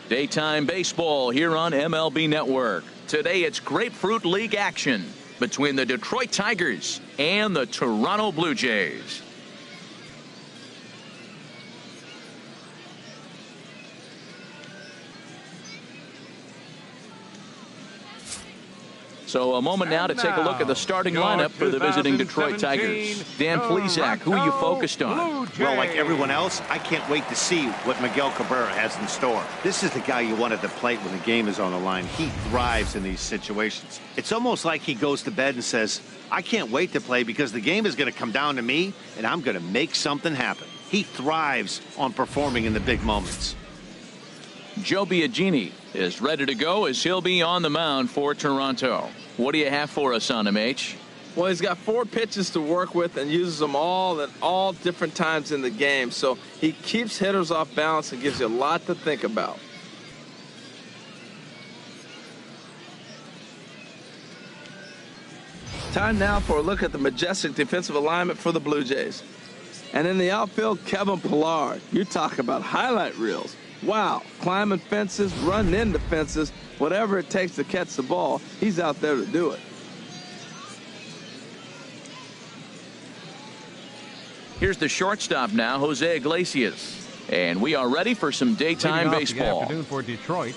Daytime baseball here on MLB Network. Today it's Grapefruit League action between the Detroit Tigers and the Toronto Blue Jays. So a moment now to take a look at the starting lineup for the visiting Detroit Tigers. Dan Plesac, who are you focused on? Well, like everyone else, I can't wait to see what Miguel Cabrera has in store. This is the guy you want at the plate when the game is on the line. He thrives in these situations. It's almost like he goes to bed and says, I can't wait to play because the game is going to come down to me and I'm going to make something happen. He thrives on performing in the big moments. Joe Biagini is ready to go as he'll be on the mound for Toronto. What do you have for us on him, H? Well, he's got 4 pitches to work with and uses them all at all different times in the game. So he keeps hitters off balance and gives you a lot to think about. Time now for a look at the majestic defensive alignment for the Blue Jays. And in the outfield, Kevin Pillar. You talk about highlight reels. Wow, climbing fences, running into fences, whatever it takes to catch the ball, he's out there to do it. Here's the shortstop now, Jose Iglesias. And we are ready for some daytime baseball. Good afternoon for Detroit.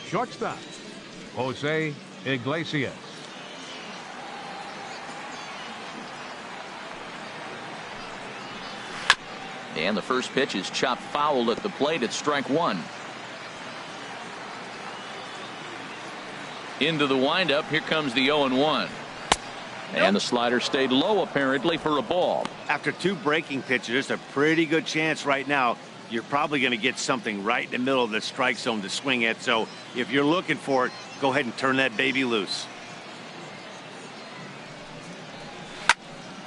Shortstop, Jose Iglesias. And the first pitch is chopped foul at the plate at strike 1. Into the windup. Here comes the 0-1. And the slider stayed low apparently for a ball. After 2 breaking pitches, there's a pretty good chance right now you're probably going to get something right in the middle of the strike zone to swing at. So if you're looking for it, go ahead and turn that baby loose.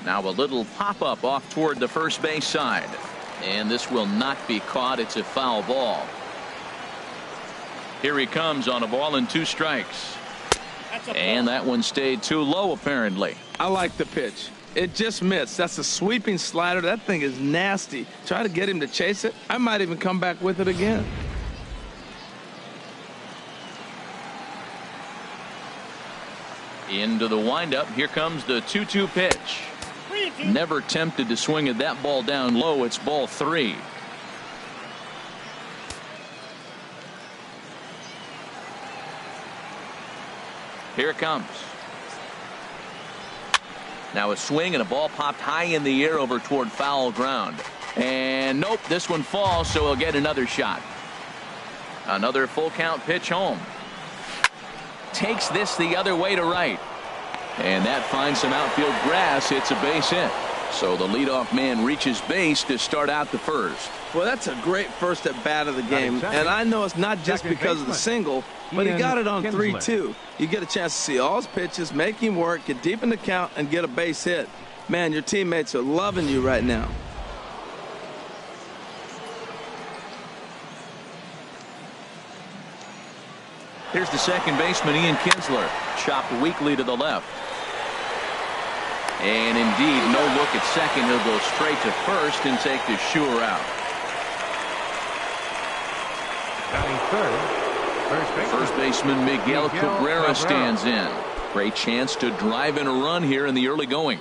Now a little pop-up off toward the first base side. And this will not be caught. It's a foul ball. Here he comes on a ball and 2 strikes. And that one stayed too low apparently. I like the pitch. It just missed. That's a sweeping slider. That thing is nasty. Try to get him to chase it. I might even come back with it again. Into the windup. Here comes the 2-2 pitch. Never tempted to swing at that ball down low. It's ball 3. Here it comes. Now a swing and a ball popped high in the air over toward foul ground. And nope, this one falls, so he'll get another shot. Another full count pitch home. Takes this the other way to right. And that finds some outfield grass. It's a base hit. So the leadoff man reaches base to start out the first. Well, that's a great first at bat of the game. And I know it's not just because of the single, but he got it on 3-2. You get a chance to see all his pitches, make him work, get deep in the count, and get a base hit. Man, your teammates are loving you right now. Here's the second baseman, Ian Kinsler. Chopped weakly to the left. And indeed, no look at second. He'll go straight to first and take the sure out. Third, first baseman Miguel Cabrera stands in. Great chance to drive in a run here in the early going.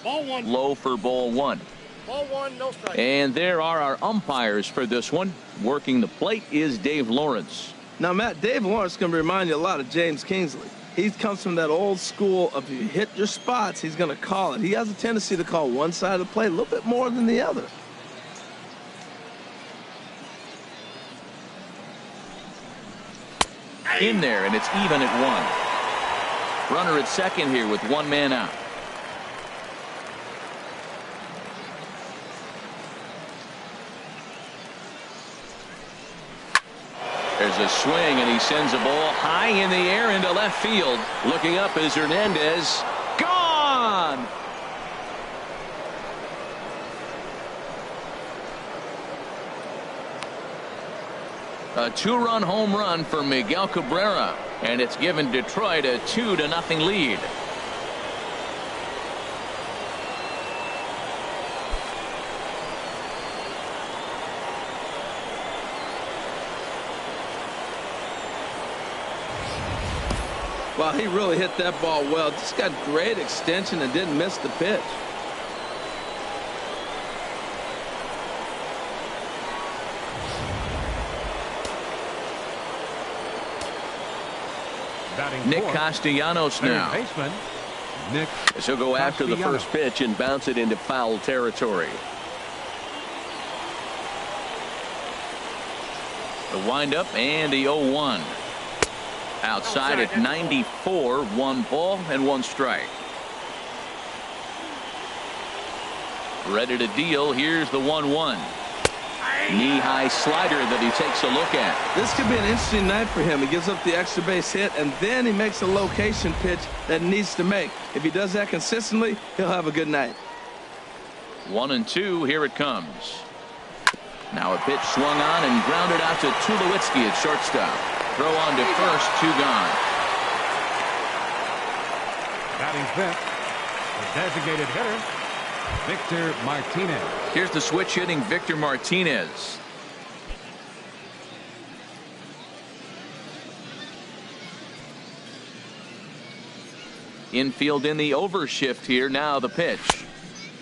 Ball 1. Low for ball 1. Ball 1, no strike. And there are our umpires for this one. Working the plate is Dave Lawrence. Now, Matt, Dave Lawrence is going to remind you a lot of James Kingsley. He comes from that old school of if you hit your spots, he's going to call it. He has a tendency to call one side of the plate a little bit more than the other. In there, and it's even at 1. Runner at second here with 1 man out. There's a swing, and he sends a ball high in the air into left field. Looking up is Hernandez. Gone! A 2-run home run for Miguel Cabrera. And it's given Detroit a 2-0 lead. Well, he really hit that ball well. Just got great extension and didn't miss the pitch. Nick Castellanos now. Baseman, Nick He'll go after the first pitch and bounce it into foul territory. The windup and the 0-1. Outside at 94, 1 ball and 1 strike. Ready to deal. Here's the 1-1. Knee-high slider that he takes a look at. This could be an interesting night for him. He gives up the extra base hit, and then he makes a location pitch that he needs to make. If he does that consistently, he'll have a good night. 1-2. Here it comes. Now a pitch swung on and grounded out to Tulowitzki at shortstop. Throw on to first, 2 gone. batting fifth, the designated hitter, Victor Martinez. Here's the switch hitting Victor Martinez. Infield in the overshift here. Now the pitch.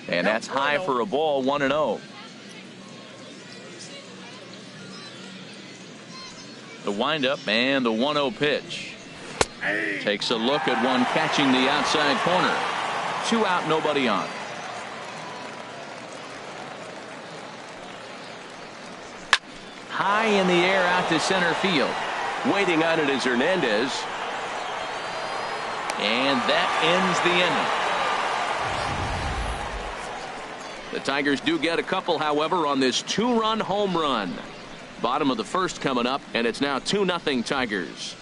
And that's high for a ball, 1-0. The windup and the 1-0 pitch. Takes a look at one catching the outside corner. 2 out, nobody on. High in the air out to center field. Waiting on it is Hernandez. And that ends the inning. The Tigers do get a couple, however, on this 2-run home run. Bottom of the first coming up, and it's now 2-0 Tigers.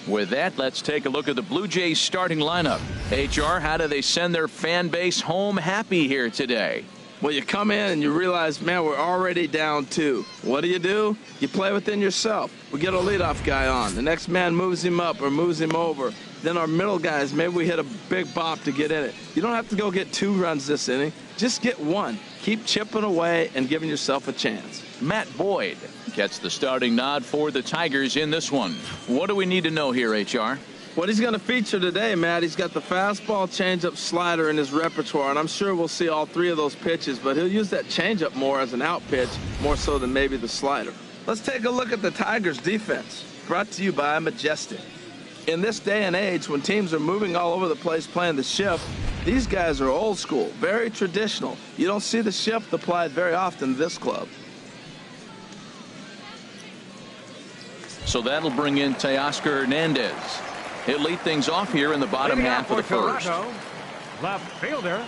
With that, let's take a look at the Blue Jays starting lineup. HR, how do they send their fan base home happy here today? Well, you come in and you realize, man, we're already down 2. What do? You play within yourself. We get a leadoff guy on. The next man moves him up or moves him over. Then our middle guys, maybe we hit a big bop to get in it. You don't have to go get 2 runs this inning. Just get 1. Keep chipping away and giving yourself a chance. Matt Boyd gets the starting nod for the Tigers in this one. What do we need to know here, HR? What he's going to feature today, Matt, he's got the fastball, changeup, slider in his repertoire, and I'm sure we'll see all 3 of those pitches, but he'll use that changeup more as an out pitch, more so than maybe the slider. Let's take a look at the Tigers' defense, brought to you by Majestic. In this day and age, when teams are moving all over the place playing the shift, these guys are old school, very traditional. You don't see the shift applied very often in this club. So that'll bring in Teoscar Hernandez. He'll lead things off here in the bottom half of the first. Toronto, left fielder,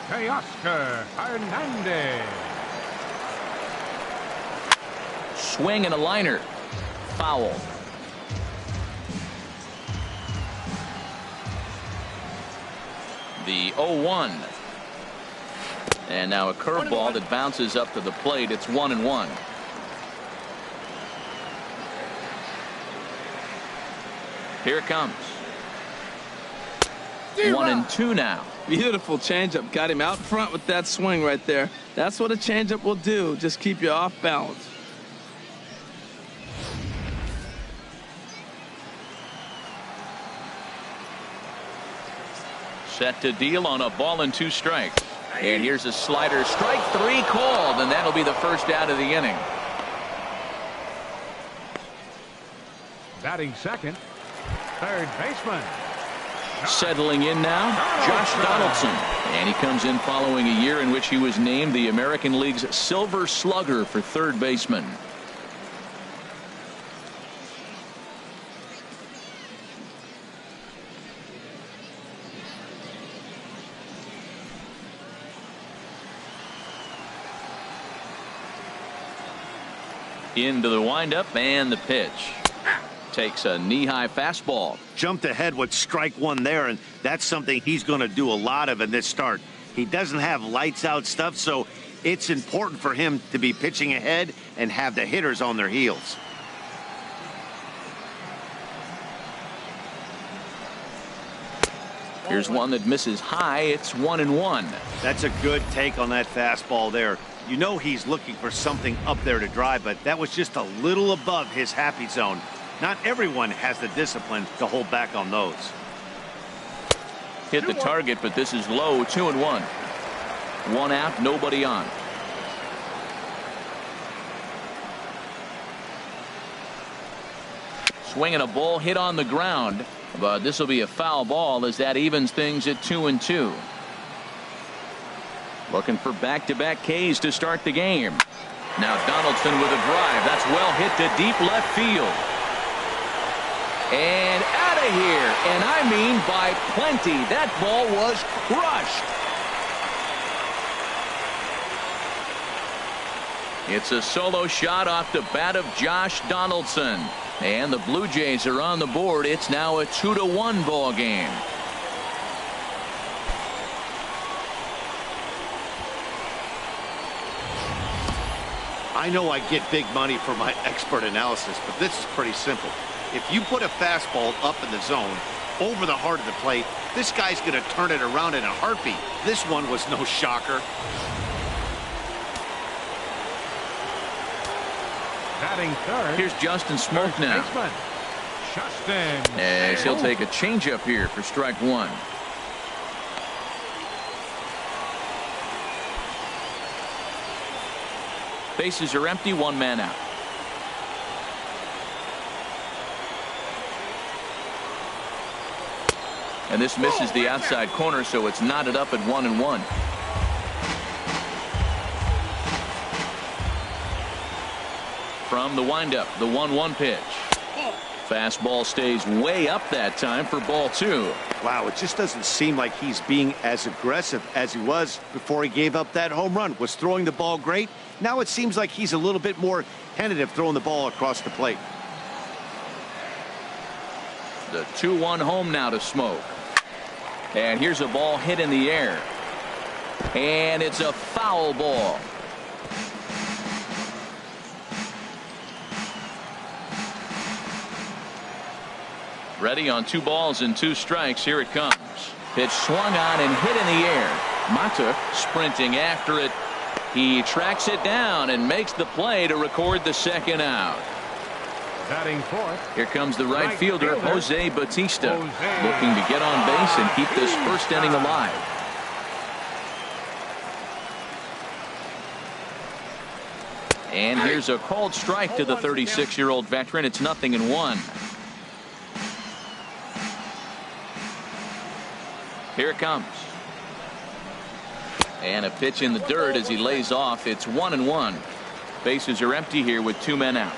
Teoscar Hernandez. Swing and a liner. Foul. The 0-1. And now a curveball that bounces up to the plate. It's 1-1. Here it comes. 1-2 now. Beautiful changeup. Got him out front with that swing right there. That's what a changeup will do. Just keep you off balance. Set to deal on a ball and 2 strikes. And here's a slider. Strike 3 called, and that'll be the first out of the inning. Batting second, third baseman. Settling in now, Josh Donaldson. And he comes in following a year in which he was named the American League's Silver Slugger for third baseman. Into the windup and the pitch. Takes a knee-high fastball. Jumped ahead with strike 1 there, and that's something he's going to do a lot of in this start. He doesn't have lights out stuff, so It's important for him to be pitching ahead and have the hitters on their heels. Here's one that misses high. It's 1-1. That's a good take on that fastball there. You know he's looking for something up there to drive, but that was just a little above his happy zone. Not everyone has the discipline to hold back on those. Hit the target, but this is low. 2-1. One out, nobody on. Swinging a ball hit on the ground, but this will be a foul ball as that evens things at 2-2. Looking for back-to-back Ks to start the game. Now Donaldson with a drive. That's well hit to deep left field. And out of here. And I mean by plenty. That ball was crushed. It's a solo shot off the bat of Josh Donaldson. And the Blue Jays are on the board. It's now a 2-1 ball game. I know I get big money for my expert analysis, but this is pretty simple. If you put a fastball up in the zone over the heart of the plate, this guy's going to turn it around in a heartbeat. This one was no shocker. Batting third. Here's Justin Smoak now. Baseman, Justin. As he'll take a changeup here for strike one. Bases are empty, one man out. And this misses the outside corner, so it's knotted up at 1-1. From the windup, the 1-1 pitch. Fastball stays way up that time for ball two. Wow, it just doesn't seem like he's being as aggressive as he was before he gave up that home run. Was throwing the ball great. Now it seems like he's a little bit more tentative throwing the ball across the plate. The 2-1 home now to Smoak. And here's a ball hit in the air. And it's a foul ball. Ready on 2 balls and 2 strikes. Here it comes. Pitch swung on and hit in the air. Mata sprinting after it. He tracks it down and makes the play to record the second out. Batting fourth. Here comes the right fielder, Jose Bautista, looking to get on base and keep this first inning alive. And here's a called strike to the 36-year-old veteran. It's 0-1. Here it comes. And a pitch in the dirt as he lays off. It's 1-1. Bases are empty here with 2 men out.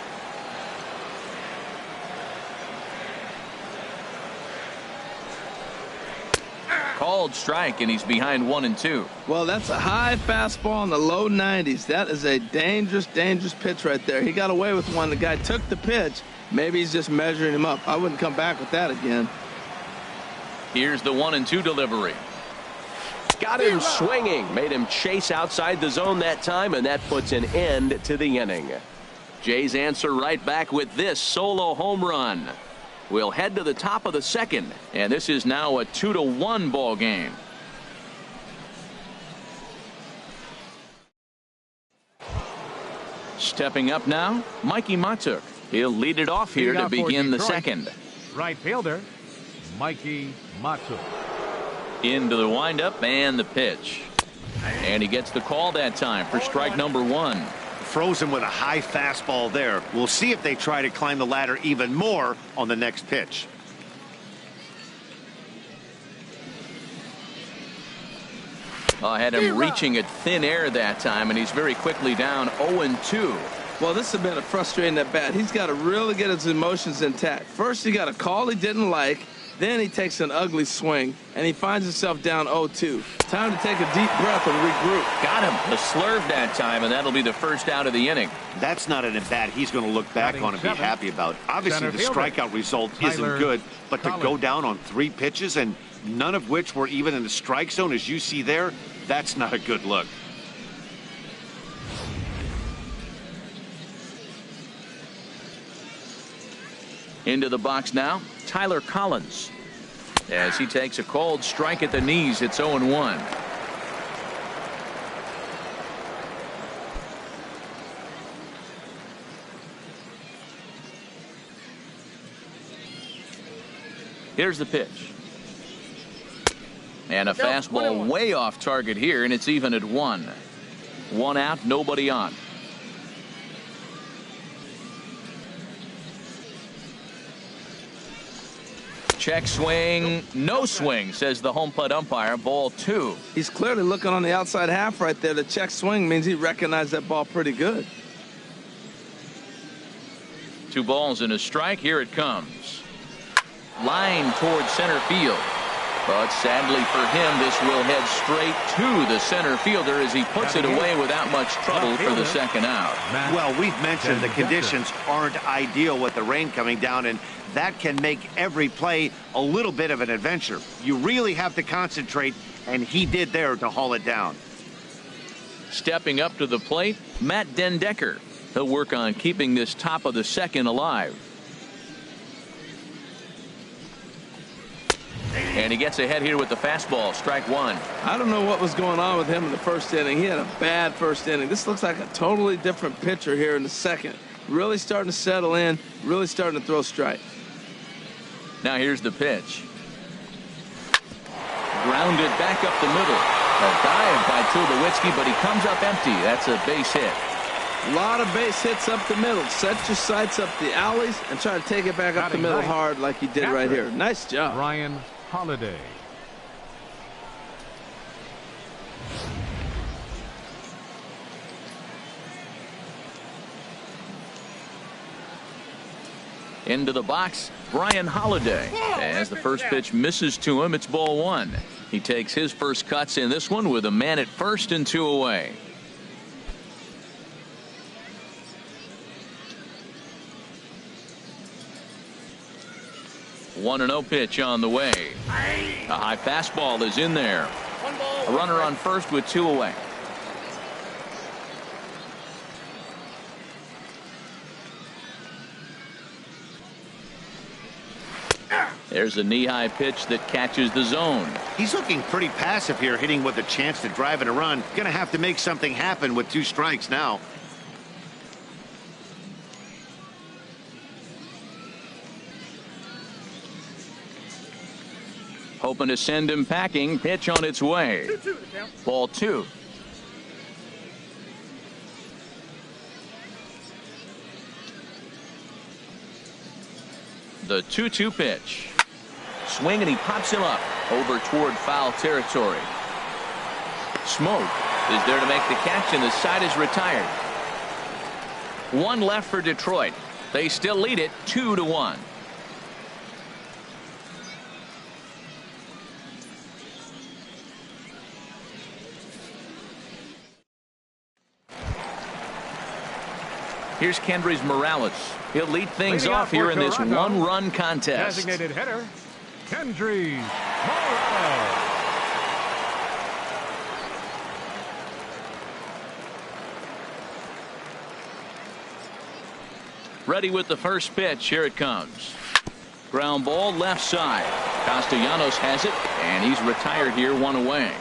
Called strike, and he's behind 1-2. Well, that's a high fastball in the low 90s. That is a dangerous, dangerous pitch right there. He got away with one. The guy took the pitch. Maybe he's just measuring him up. I wouldn't come back with that again. Here's the 1-2 delivery. Got him swinging. Made him chase outside the zone that time, and that puts an end to the inning. Jays answer right back with this solo home run. We'll head to the top of the second, and this is now a 2-1 ball game. Stepping up now, Mikey Matuk. He'll lead it off here to begin the second. Right fielder, Mikey Matuk. Into the windup and the pitch. And he gets the call that time for strike number 1. Frozen with a high fastball there. We'll see if they try to climb the ladder even more on the next pitch. I had him reaching at thin air that time, and he's very quickly down 0-2. Well, this has been a frustrating at bat. He's got to really get his emotions intact. First, he got a call he didn't like. Then he takes an ugly swing, and he finds himself down 0-2. Time to take a deep breath and regroup. Got him. The slurve that time, and that'll be the first out of the inning. That's not an at-bat he's going to look back on and be happy about. Obviously, the strikeout result isn't good, but to go down on 3 pitches and none of which were even in the strike zone, as you see there, that's not a good look. Into the box now, Tyler Collins. As he takes a cold strike at the knees, it's 0-1. Here's the pitch. And a fastball way off target here, and it's even at 1. 1 out, nobody on. Check swing, no swing, says the home plate umpire. Ball 2. He's clearly looking on the outside half right there. The check swing means he recognized that ball pretty good. 2 balls and a strike. Here it comes. Line towards center field. But sadly for him, this will head straight to the center fielder as he puts it away without much trouble for the second out. Well, we've mentioned the conditions aren't ideal with the rain coming down, and that can make every play a little bit of an adventure. You really have to concentrate, and he did there to haul it down. Stepping up to the plate, Matt Dendecker. He'll work on keeping this top of the second alive. And he gets ahead here with the fastball. Strike 1. I don't know what was going on with him in the first inning. He had a bad first inning. This looks like a totally different pitcher here in the second. Really starting to settle in, really starting to throw strikes. Now here's the pitch. Grounded back up the middle. A dive by Tulowitzki, but he comes up empty. That's a base hit. A lot of base hits up the middle. Set your sights up the alleys and try to take it back up the middle hard like he did right here. Nice job. Ryan Holiday. Into the box, Brian Holiday. As the first pitch misses to him, it's ball 1. He takes his first cuts in this one with a man at first and 2 away. One 1-0 pitch on the way. A high fastball is in there. A runner on first with 2 away. There's a knee-high pitch that catches the zone. He's looking pretty passive here, hitting with a chance to drive in a run. Gonna have to make something happen with 2 strikes now. Hoping to send him packing. Pitch on its way. Ball 2. The 2-2 pitch. Swing, and he pops him up over toward foul territory. Smoke is there to make the catch, and the side is retired. 1 left for Detroit. They still lead it 2-1. Here's Kendrys Morales. He'll lead things off here in this 1-run contest. Designated hitter, Kendrys Morales. Ready with the first pitch. Here it comes. Ground ball left side. Castellanos has it, and he's retired here, 1 away.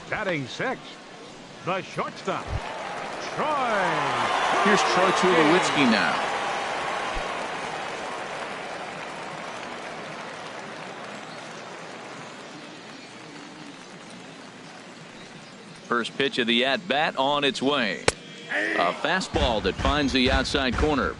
Batting 6, the shortstop, Troy. Here's Troy Tulowitzki now. First pitch of the at-bat on its way. A fastball that finds the outside corner.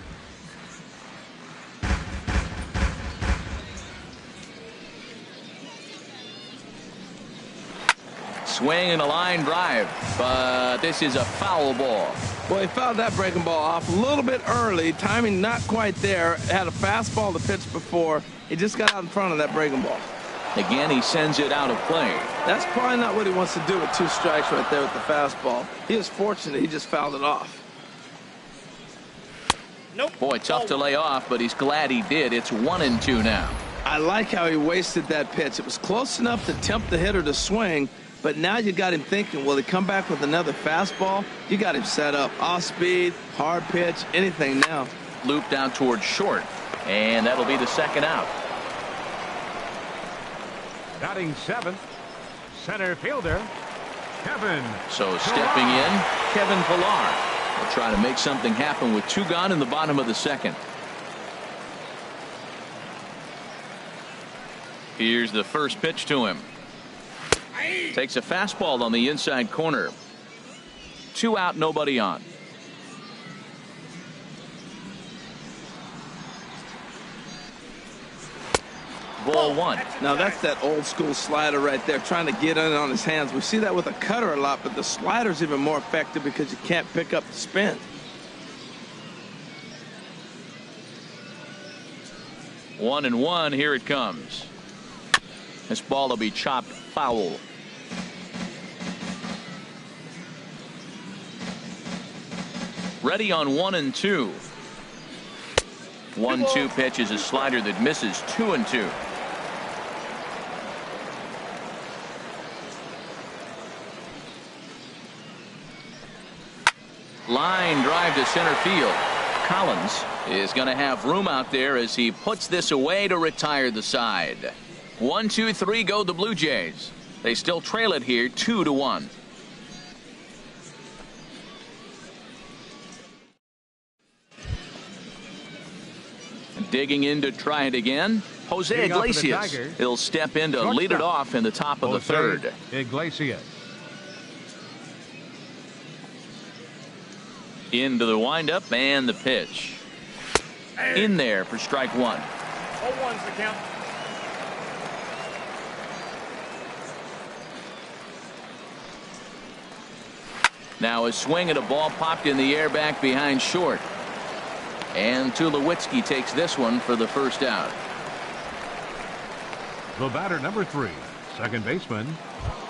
Swing and a line drive, but this is a foul ball. Well, he fouled that breaking ball off a little bit early. Timing not quite there. Had a fastball to pitch before. He just got out in front of that breaking ball. Again, he sends it out of play. That's probably not what he wants to do with 2 strikes right there with the fastball. He was fortunate he just fouled it off. Nope. Boy, tough to lay off, but he's glad he did. It's 1-2 now. I like how he wasted that pitch. It was close enough to tempt the hitter to swing, But now you got him thinking, will he come back with another fastball? You got him set up. Off speed, hard pitch, anything now. Loop down towards short. And that'll be the second out. Batting seventh, center fielder, Kevin. So stepping in, Kevin Pillar will try to make something happen with 2 gone in the bottom of the second. Here's the first pitch to him. Takes a fastball on the inside corner. 2 out, nobody on. Ball 1. Now that's that old school slider right there, trying to get in on his hands. We see that with a cutter a lot, but the slider's even more effective because you can't pick up the spin. One and one, here it comes. This ball will be chopped foul. Ready on 1 and 2. 1-2 pitch is a slider that misses. 2 and 2. Line drive to center field. Collins is going to have room out there as he puts this away to retire the side. 1, 2, 3 go the Blue Jays. They still trail it here 2-1. Digging in to try it again, Jose Iglesias. He'll step in to lead it off in the top of the third. Iglesias. Into the windup and the pitch. In there for strike 1. 0-1's the count. Now a swing at a ball popped in the air back behind short. And Tulowitzki takes this one for the first out. The batter number 3, second baseman,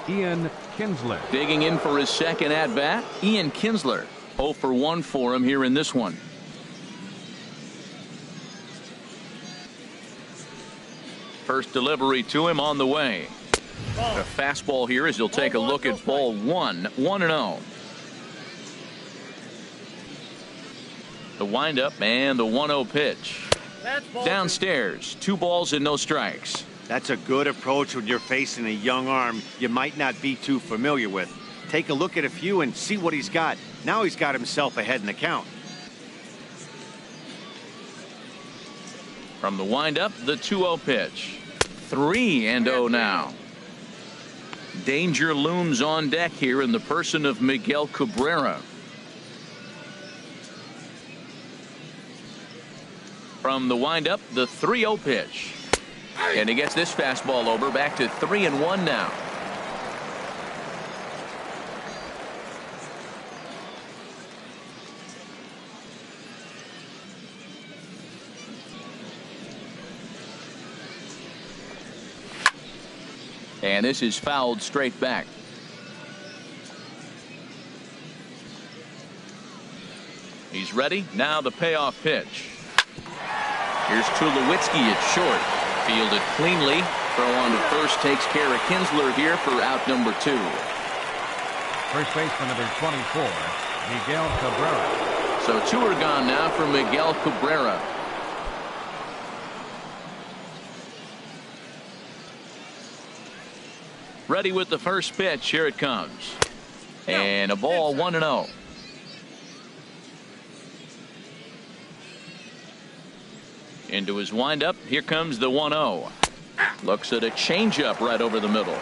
Ian Kinsler. Digging in for his second at bat, Ian Kinsler. 0 for 1 for him here in this one. First delivery to him on the way. A fastball here as he'll take a look at ball 1. 1-0. The windup and the 1-0 pitch. Downstairs, 2 balls and no strikes. That's a good approach when you're facing a young arm you might not be too familiar with. Take a look at a few and see what he's got. Now he's got himself ahead in the count. From the windup, the 2-0 pitch. 3-0 now. Danger looms on deck here in the person of Miguel Cabrera. From the windup, the 3-0 pitch. And he gets this fastball over, back to 3-1 now. And this is fouled straight back. He's ready. Now the payoff pitch. Here's Tulowitzki at short. Fielded cleanly. Throw on to first takes care of Kinsler here for out number 2. First baseman number 24, Miguel Cabrera. So 2 are gone now for Miguel Cabrera. Ready with the first pitch. Here it comes. And a ball 1-0. Into his windup. Here comes the 1-0. Looks at a changeup right over the middle.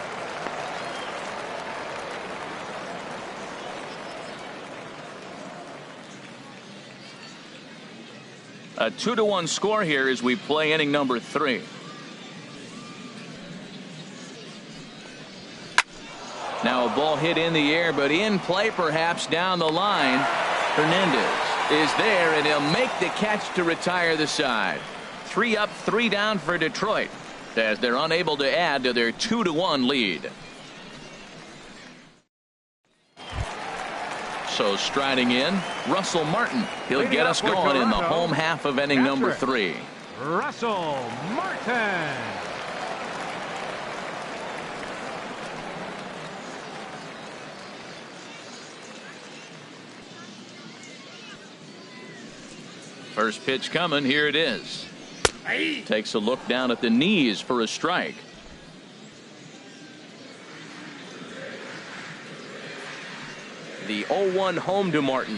A 2-1 score here as we play inning number 3. Now a ball hit in the air, but in play perhaps down the line. Hernandez is there, and he'll make the catch to retire the side. 3 up, 3 down for Detroit as they're unable to add to their 2-1 lead. So striding in, Russell Martin. He'll get us going in the home half of inning number 3. Russell Martin. First pitch coming. Here it is. Takes a look down at the knees for a strike. The 0-1 home to Martin.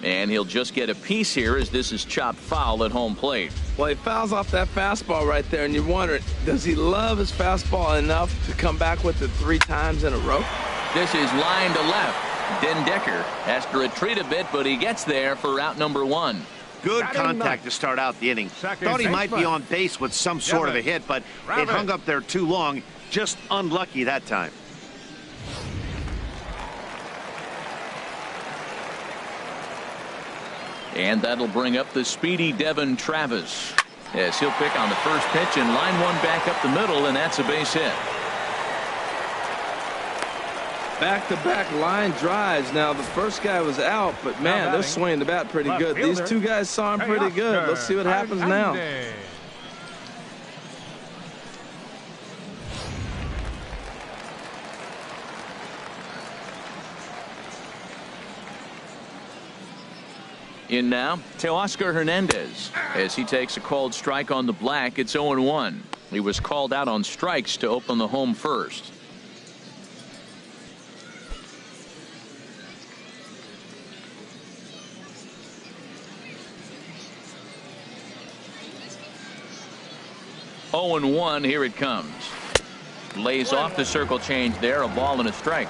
And he'll just get a piece here as this is chopped foul at home plate. Well, he fouls off that fastball right there, and you're wondering, does he love his fastball enough to come back with it 3 times in a row? This is line to left. Den Decker has to retreat a bit, but he gets there for out number 1. Good contact to start out the inning. Thought he might be on base with some sort of a hit, but it hung up there too long. Just unlucky that time. And that'll bring up the speedy Devin Travis. Yes, he'll pick on the first pitch and line one back up the middle, and that's a base hit. Back-to-back line drives. Now, the first guy was out, but, man, they're swinging the bat pretty good. These 2 guys saw him pretty good. Let's see what happens now. In now, Teoscar Hernandez. As he takes a called strike on the black, it's 0-1. He was called out on strikes to open the home first. Oh, 0-1, here it comes. Lays off the circle change there, a ball and a strike.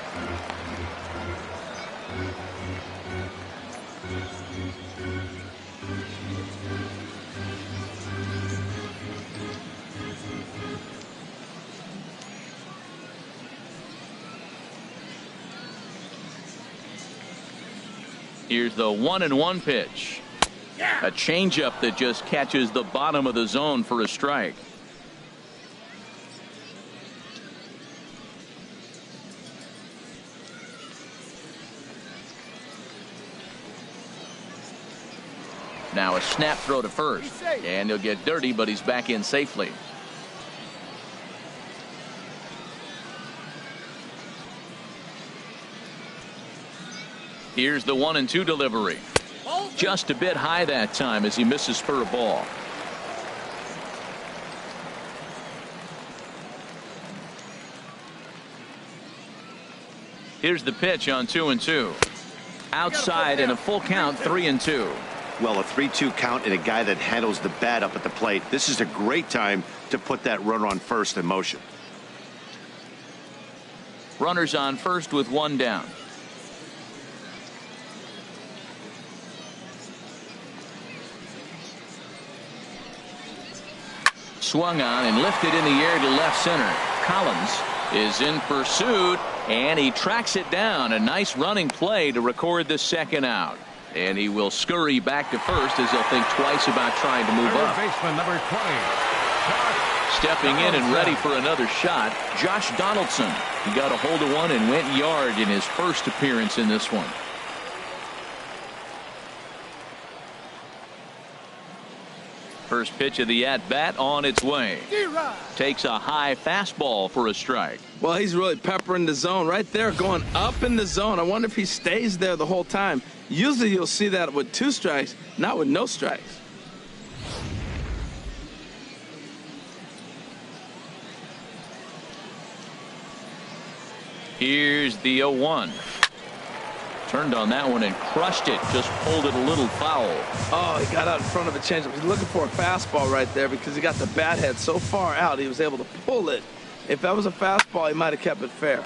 Here's the 1-1 pitch. A changeup that just catches the bottom of the zone for a strike. Now a snap throw to first, and he'll get dirty, but he's back in safely. Here's the 1-2 delivery. Just a bit high that time as he misses for a ball. Here's the pitch on 2-2. Outside in a full count, 3-2. Well, a 3-2 count and a guy that handles the bat up at the plate. This is a great time to put that runner on first in motion. Runners on first with 1 down. Swung on and lifted in the air to left center. Collins is in pursuit, and he tracks it down. A nice running play to record the second out. And he will scurry back to first as he'll think twice about trying to move up. Baseman number 20. Stepping in and ready for another shot, Josh Donaldson. He got a hold of one and went yard in his first appearance in this one. First pitch of the at-bat on its way. Takes a high fastball for a strike. Well, he's really peppering the zone right there, going up in the zone. I wonder if he stays there the whole time. Usually you'll see that with 2 strikes, not with no strikes. Here's the 0-1. Turned on that one and crushed it. Just pulled it a little foul. Oh, he got out in front of a changeup. He's looking for a fastball right there because he got the bat head so far out he was able to pull it. If that was a fastball, he might have kept it fair.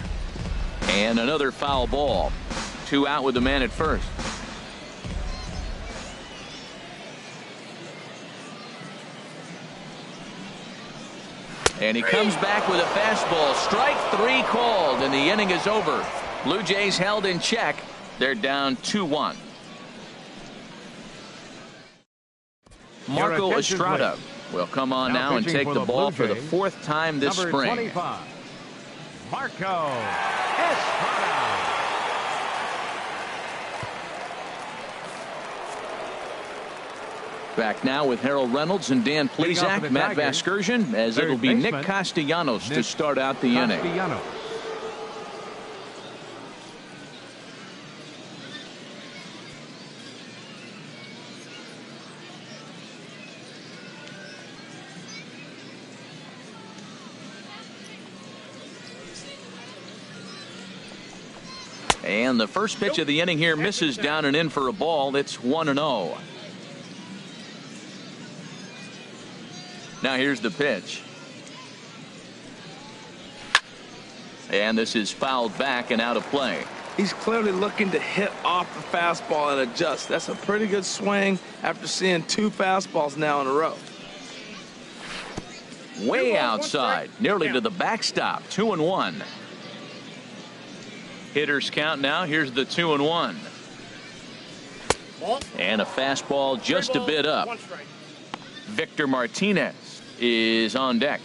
And another foul ball. 2 out with the man at first. And he comes back with a fastball. Strike 3 called, and the inning is over. Blue Jays held in check. They're down 2-1. Marco Estrada will come on now and take the ball for the 4th time this spring. 25, Marco Estrada. Back now with Harold Reynolds and Dan Plesac, Matt Vasgersian, as it'll be Nick Castellanos to start out the inning. And the first pitch of the inning here misses down and in for a ball. It's 1-0. Now here's the pitch. And this is fouled back and out of play. He's clearly looking to hit off the fastball and adjust. That's a pretty good swing after seeing 2 fastballs now in a row. Way outside, nearly to the backstop. 2-1. Hitters count now. Here's the 2-1. And a fastball just a bit up. Victor Martinez is on deck.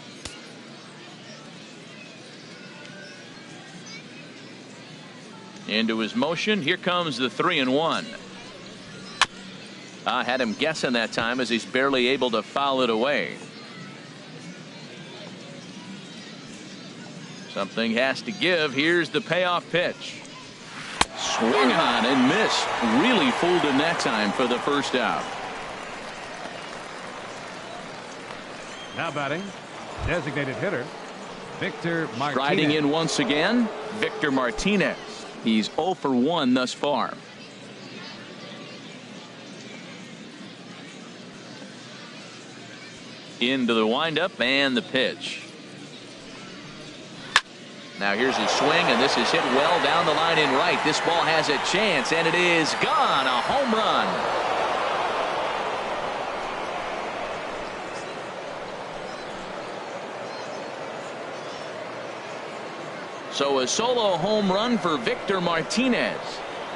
Into his motion. Here comes the 3-1. I had him guessing that time as he's barely able to foul it away. Something has to give. Here's the payoff pitch. Swing on and miss. Really fooled him that time for the first out. Now batting, designated hitter, Victor Martinez. Striding in once again, Victor Martinez. He's 0 for 1 thus far. Into the windup and the pitch. Now here's his swing, and this is hit well down the line in right. This ball has a chance, and it is gone. A home run. So a solo home run for Victor Martinez.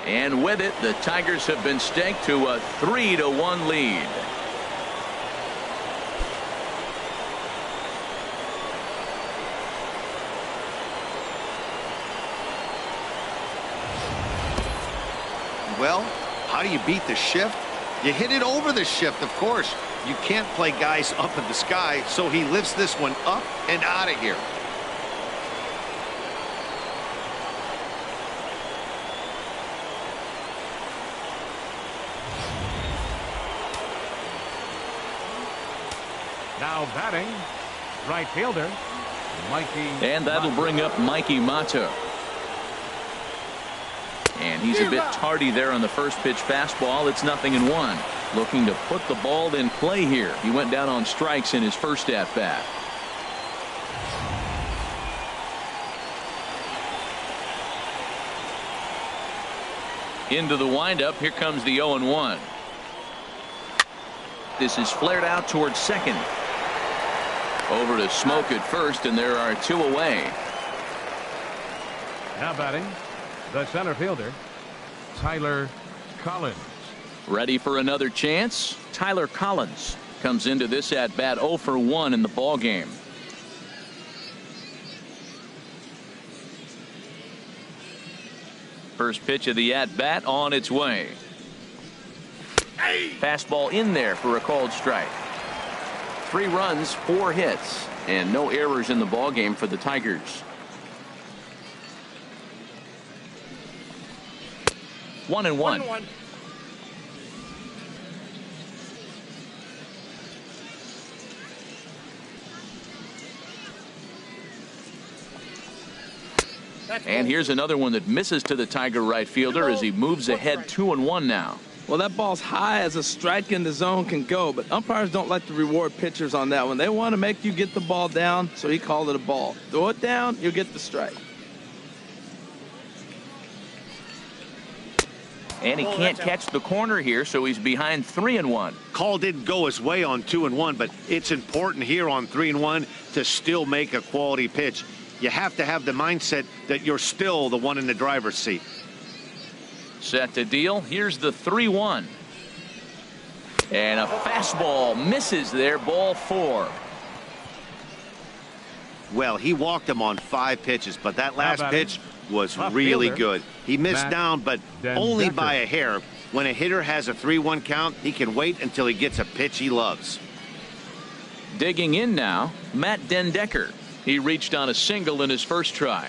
And with it, the Tigers have been staked to a 3-1 lead. Well, how do you beat the shift? You hit it over the shift, of course. You can't play guys up in the sky, so he lifts this one up and out of here. Now batting, right fielder, Mikey. And that'll bring up Mikey Mata. And he's a bit tardy there on the first pitch fastball. It's 0-1. Looking to put the ball in play here. He went down on strikes in his first at bat. Into the windup. Here comes the 0-1. This is flared out towards second. Over to Smoke at first, and there are 2 away. Now batting, the center fielder, Tyler Collins. Ready for another chance. Tyler Collins comes into this at bat 0 for 1 in the ball game. First pitch of the at bat on its way. Fastball in there for a called strike. 3 runs, 4 hits, and no errors in the ball game for the Tigers. 1-1. And here's another one that misses to the Tiger right fielder as he moves ahead 2-1 now. Well, that ball's high as a strike in the zone can go, but umpires don't like to reward pitchers on that one. They want to make you get the ball down, so he called it a ball. Throw it down, you'll get the strike. And he can't catch the corner here, so he's behind 3-1. Call didn't go his way on 2-1, but it's important here on 3-1 to still make a quality pitch. You have to have the mindset that you're still the one in the driver's seat. Set to deal. Here's the 3-1. And a fastball misses there. Ball 4. Well, he walked him on 5 pitches, but that last pitch was Left really fielder, good. He missed Matt down, but Den only Decker. by a hair. When a hitter has a 3-1 count, he can wait until he gets a pitch he loves. Digging in now, Matt Den Decker. He reached on a single in his first try.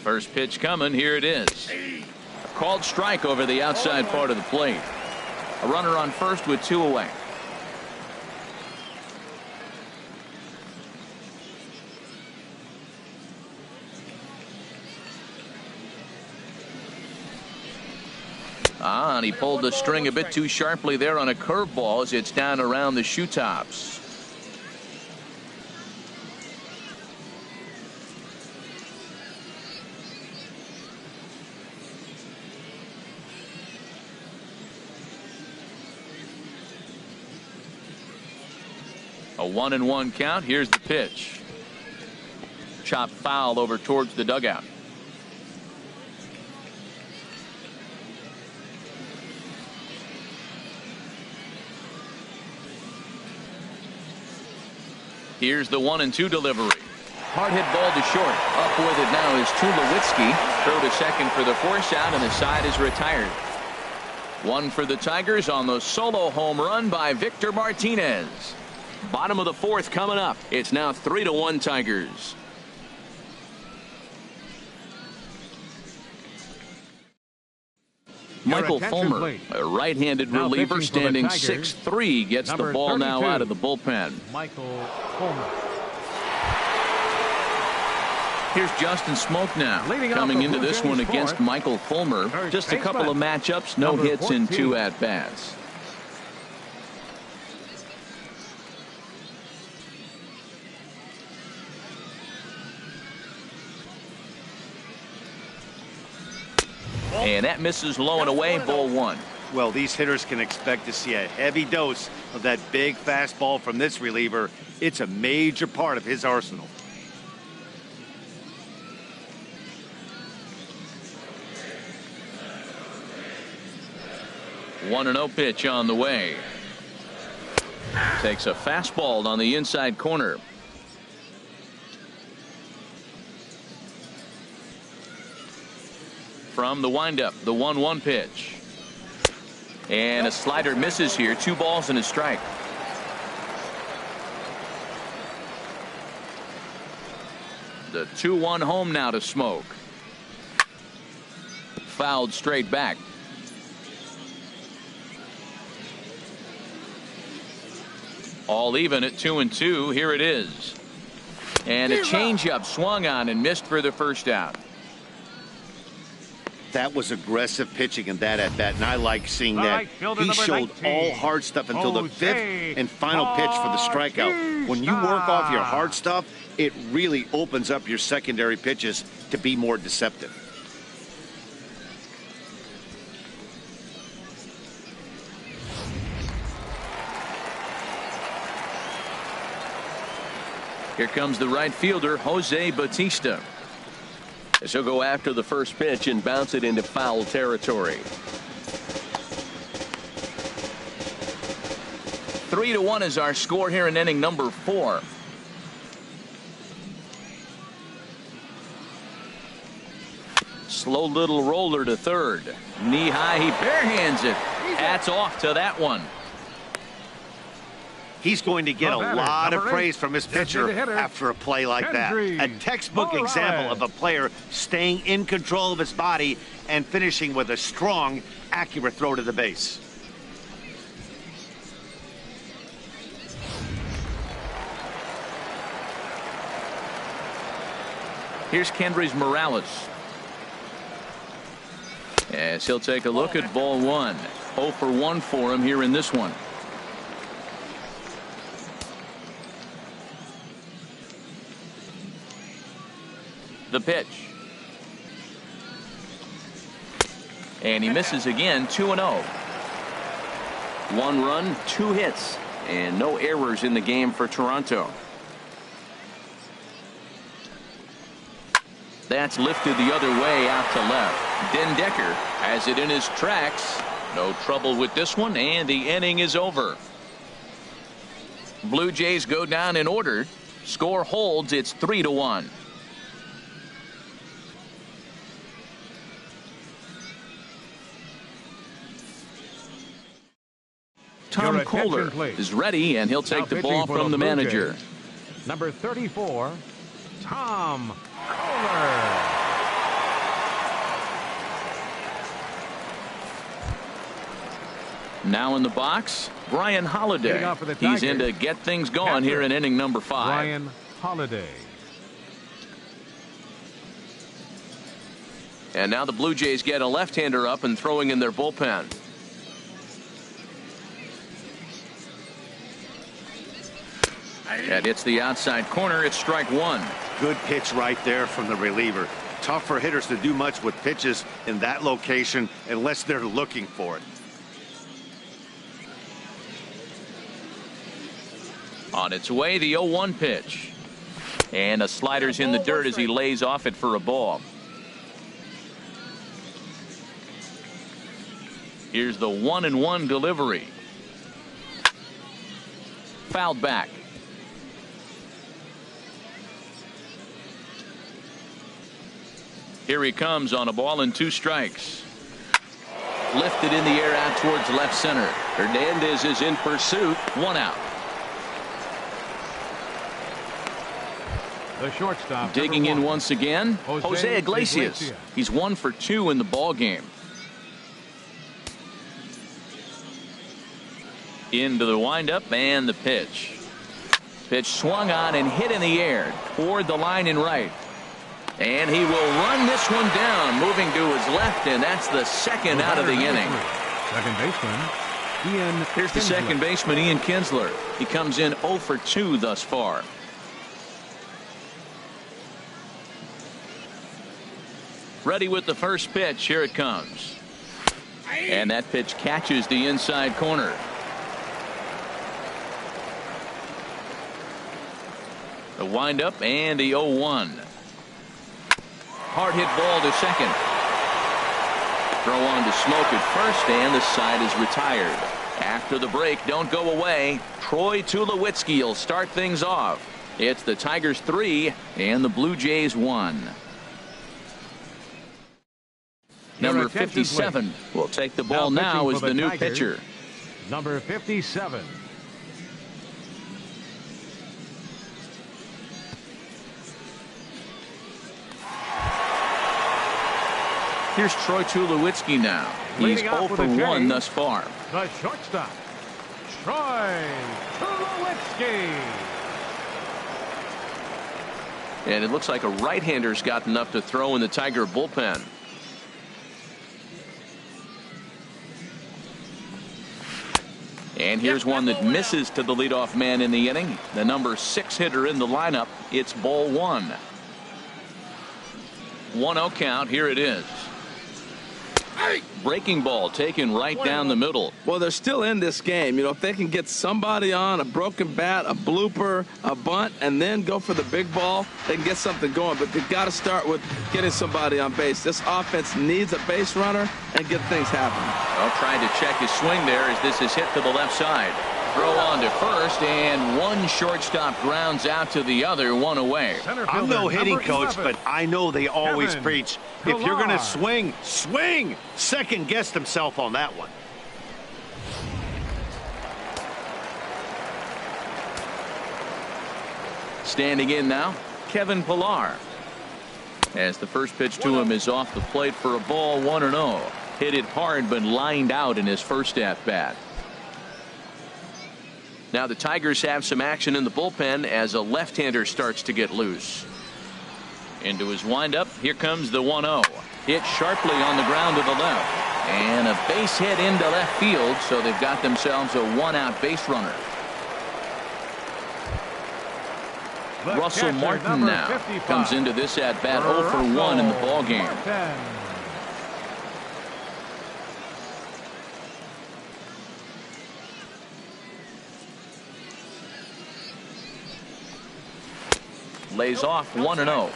First pitch coming. Here it is. A called strike over the outside part of the plate. A runner on first with 2 away. And he pulled the string a bit too sharply there on a curveball as it's down around the shoe tops. A 1-1 count. Here's the pitch. Chopped foul over towards the dugout. Here's the 1-2 delivery. Hard hit ball to short. Up with it now is Tulowitzki. Throw to second for the force out, and the side is retired. One for the Tigers on the solo home run by Victor Martinez. Bottom of the fourth coming up. It's now 3-1 Tigers. Michael Fulmer, a right-handed reliever standing 6'3", gets the ball now out of the bullpen. Michael Fulmer. Here's Justin Smoak now, coming into this one against Michael Fulmer. Just a couple of matchups, no hits in 2 at-bats. And that misses low and away, ball 1. Well, these hitters can expect to see a heavy dose of that big fastball from this reliever. It's a major part of his arsenal. One 1-0 pitch on the way. Takes a fastball on the inside corner. From the windup, the 1-1 pitch. And a slider misses here. 2 balls and a strike. The 2-1 home now to Smoak. Fouled straight back. All even at 2-2. Here it is. And a changeup swung on and missed for the first out. That was aggressive pitching in that at bat, and I like seeing that. He showed all hard stuff until the 5th and final pitch for the strikeout. When you work off your hard stuff, it really opens up your secondary pitches to be more deceptive. Here comes the right fielder, Jose Bautista. As he'll go after the first pitch and bounce it into foul territory. 3-1 is our score here in inning number 4. Slow little roller to third. Knee high, he barehands it. Hats off to that one. He's going to get a lot of praise from his pitcher after a play like that. A textbook example of a player staying in control of his body and finishing with a strong, accurate throw to the base. Here's Kendrys Morales. As he'll take a look at ball 1. 0 for 1 for him here in this one. The pitch. And he misses again. 2-0. 1 run, 2 hits, and no errors in the game for Toronto. That's lifted the other way out to left. Den Decker has it in his tracks. No trouble with this one, and the inning is over. Blue Jays go down in order. Score holds. It's 3-1. Tom Kohler is ready, and he'll take the ball from the manager. Number 34, Tom Kohler. Now in the box, Brian Holiday. He's in to get things going here in inning number 5. Brian Holiday. And now the Blue Jays get a left-hander up and throwing in their bullpen. That hits the outside corner. It's strike one. Good pitch right there from the reliever. Tough for hitters to do much with pitches in that location unless they're looking for it. On its way, the 0-1 pitch. And a slider's in the dirt as he lays off it for a ball. Here's the 1-1 delivery. Fouled back. Here he comes on a ball and 2 strikes. Lifted in the air out towards left center. Hernandez is in pursuit. 1 out. The shortstop. Digging in 1. once again, Jose Iglesias. He's 1 for 2 in the ball game. Into the windup and the pitch. Pitch swung on and hit in the air toward the line and right. And he will run this one down, moving to his left, and that's the second out of the inning. Second baseman, Ian Here's the Kinsler. second baseman, Ian Kinsler. He comes in 0 for 2 thus far. Ready with the first pitch. Here it comes. And that pitch catches the inside corner. The windup and the 0-1. Hard hit ball to second. Throw on to Smoke at first, and the side is retired. After the break, don't go away. Troy Tulowitzki will start things off. It's the Tigers 3 and the Blue Jays 1. Number 57 will take the ball now as the new pitcher. Number 57. Here's Troy Tulowitzki now. He's 0 for 1 thus far. The shortstop, Troy Tulowitzki. And it looks like a right-hander's got enough to throw in the Tiger bullpen. And here's one that misses to the leadoff man in the inning. The number 6 hitter in the lineup. It's ball 1. 1-0 count. Here it is. Breaking ball taken right down the middle. Well, they're still in this game. You know, if they can get somebody on a broken bat, a blooper, a bunt, and then go for the big ball, they can get something going. But they've got to start with getting somebody on base. This offense needs a base runner and get things happening. Well, trying to check his swing there as this is hit to the left side. Throw on to first, and one shortstop grounds out to the other, 1 away. I'm no hitting number coach, 11. but I know they always Kevin preach, if you're going to Pillar. swing, swing. Second guessed himself on that one. Standing in now, Kevin Pillar. As the first pitch to him is off the plate for a ball, 1-0. Hit it hard, but lined out in his first at-bat. Now the Tigers have some action in the bullpen as a left-hander starts to get loose. Into his windup, here comes the 1-0. Hit sharply on the ground to the left. And a base hit into left field, so they've got themselves a 1-out base runner. The Russell catcher, Martin number now 55. comes into this at-bat 0 for 1 in the ball game. Martin. Lays off 1-0.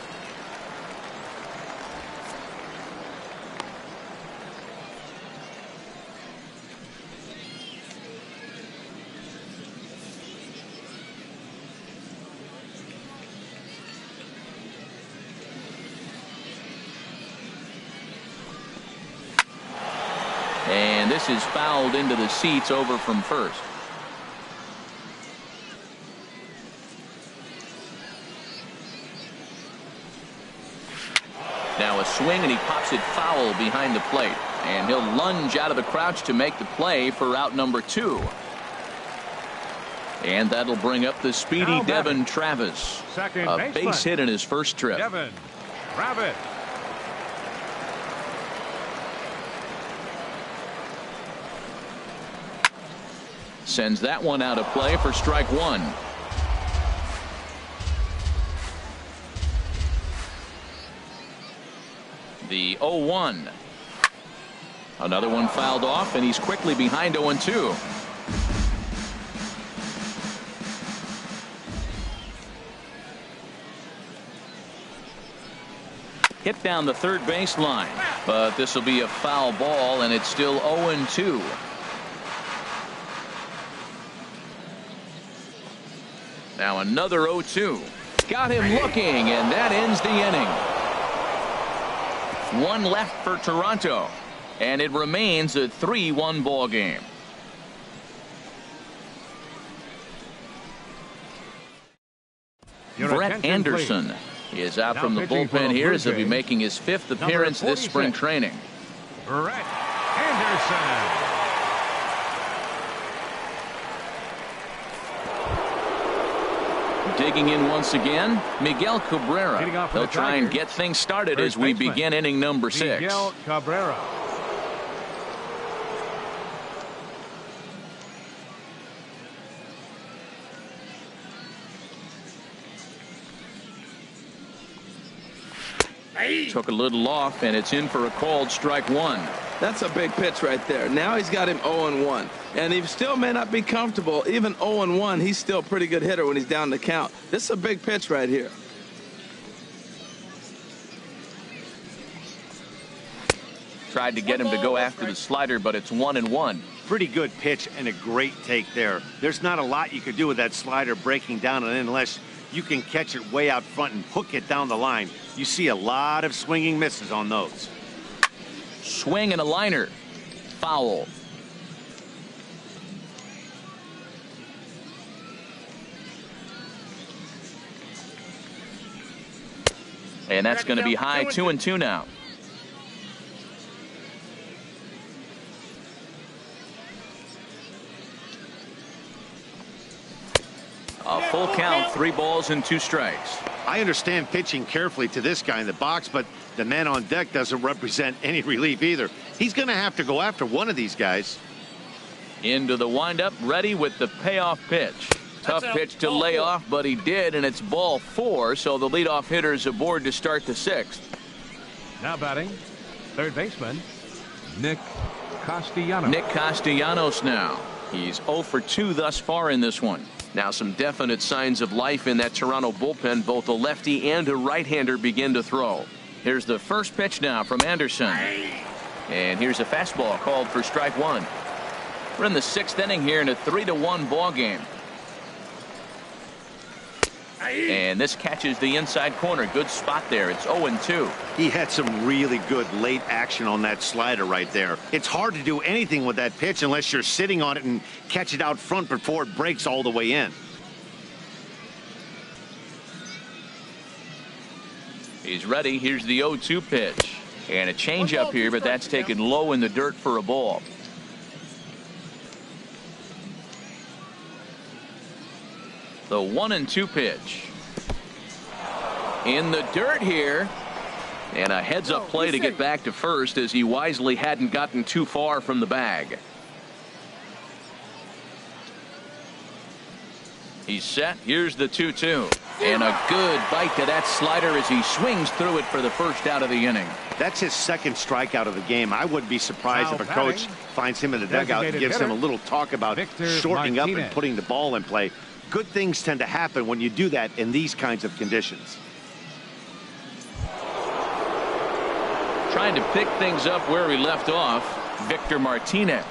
And this is fouled into the seats over from first. Now a swing, and he pops it foul behind the plate. And he'll lunge out of the crouch to make the play for out number 2. And that'll bring up the speedy Now Devin batting. Travis. Second A baseman. base hit in his first trip. Devin Travis. Sends that one out of play for strike one. The 0-1. Another one fouled off, and he's quickly behind 0-2. Hit down the third baseline, but this will be a foul ball, and it's still 0-2. Now another 0-2. Got him looking, and that ends the inning. One left for Toronto, and it remains a 3-1 ball game. Brett Anderson is out from the bullpen here as he'll be making his 5th appearance this spring training. Brett Anderson. Digging in once again, Miguel Cabrera. They'll try and get things started as we begin inning number 6. Miguel Cabrera. Took a little off, and it's in for a called strike one. That's a big pitch right there. Now he's got him 0-1. And he still may not be comfortable. Even 0-1, he's still a pretty good hitter when he's down the count. This is a big pitch right here. Tried to get him to go after the slider, but it's 1-1. Pretty good pitch and a great take there. There's not a lot you could do with that slider breaking down and in unless you can catch it way out front and hook it down the line. You see a lot of swinging misses on those. Swing and a liner. Foul. And that's going to be high. 2-2 now. A full count, 3 balls and 2 strikes. I understand pitching carefully to this guy in the box, but the man on deck doesn't represent any relief either. He's going to have to go after one of these guys. Into the windup, ready with the payoff pitch. Tough pitch to lay off, but he did, and it's ball 4, so the leadoff hitter is aboard to start the 6th. Now batting, third baseman, Nick Castellanos. Nick Castellanos now. He's 0 for 2 thus far in this one. Now some definite signs of life in that Toronto bullpen. Both a lefty and a right-hander begin to throw. Here's the first pitch now from Anderson. And here's a fastball called for strike one. We're in the 6th inning here in a 3-1 ball game. And this catches the inside corner. Good spot there. It's 0-2. He had some really good late action on that slider right there. It's hard to do anything with that pitch unless you're sitting on it and catch it out front before it breaks all the way in. He's ready. Here's the 0-2 pitch. And a changeup here, but that's taken low in the dirt for a ball. The 1-2 pitch. In the dirt here. And a heads-up play to get back to first as he wisely hadn't gotten too far from the bag. He's set. Here's the 2-2. And a good bite to that slider as he swings through it for the first out of the inning. That's his 2nd strikeout of the game. I wouldn't be surprised if a coach finds him in the dugout and gives him a little talk about shortening up and putting the ball in play. Good things tend to happen when you do that in these kinds of conditions. Trying to pick things up where he left off, Victor Martinez.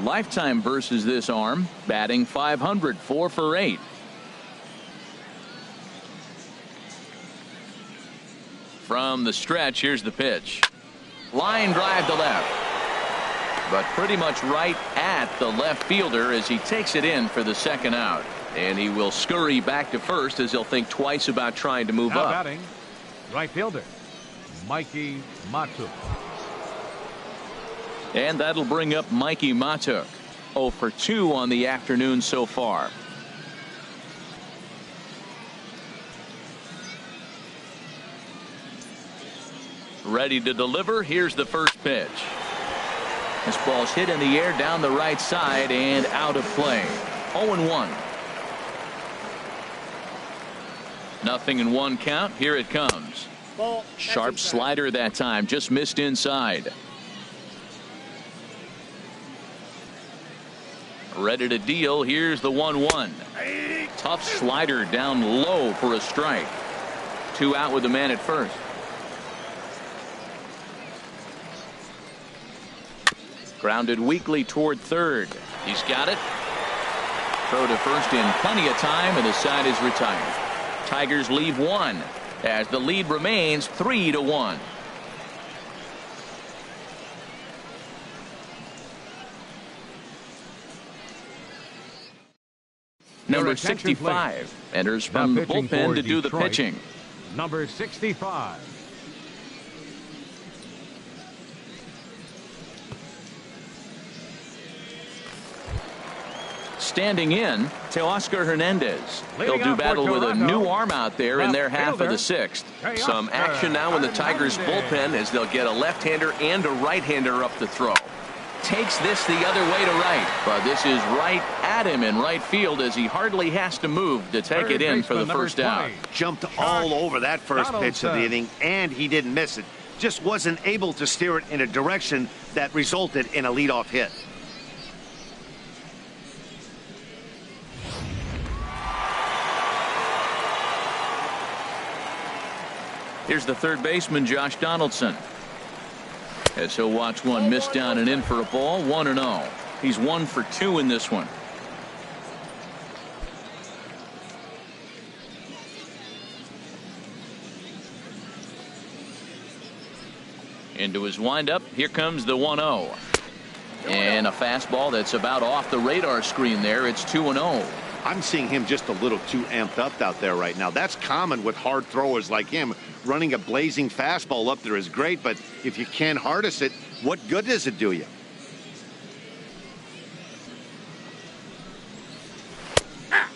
Lifetime versus this arm, batting .500, 4 for 8. From the stretch, here's the pitch. Line drive to left. But pretty much right at the left fielder as he takes it in for the 2nd out. And he will scurry back to first as he'll think twice about trying to move now up. Batting, right fielder, Mikey Matuk. And that'll bring up Mikey Matuk. 0 for 2 on the afternoon so far. Ready to deliver. Here's the first pitch. This ball's hit in the air down the right side and out of play. 0-1. 0-1 count. Here it comes. Ball. Sharp slider that time. Just missed inside. Ready to deal. Here's the 1-1. Tough slider down low for a strike. 2 out with the man at first. Grounded weakly toward third. He's got it. Throw to first in plenty of time, and the side is retired. Tigers leave 1 as the lead remains 3-1. Number 65 enters from the bullpen to do the pitching. Number 65. Standing in, Teoscar Hernandez. He'll do battle with a new arm out there in their half of the 6th. Some action now in the Tigers bullpen as they'll get a left-hander and a right-hander up to throw. Takes this the other way to right, but this is right at him in right field as he hardly has to move to take it in for the first out. Jumped all over that first pitch of the inning, and he didn't miss it. Just wasn't able to steer it in a direction that resulted in a leadoff hit. Here's the third baseman, Josh Donaldson. As he'll watch one miss down and in for a ball. 1-0. He's 1 for 2 in this one. Into his windup. Here comes the 1-0. And a fastball that's about off the radar screen there. It's 2-0. I'm seeing him just a little too amped up out there right now. That's common with hard throwers like him. Running a blazing fastball up there is great, but if you can't harness it, what good does it do you?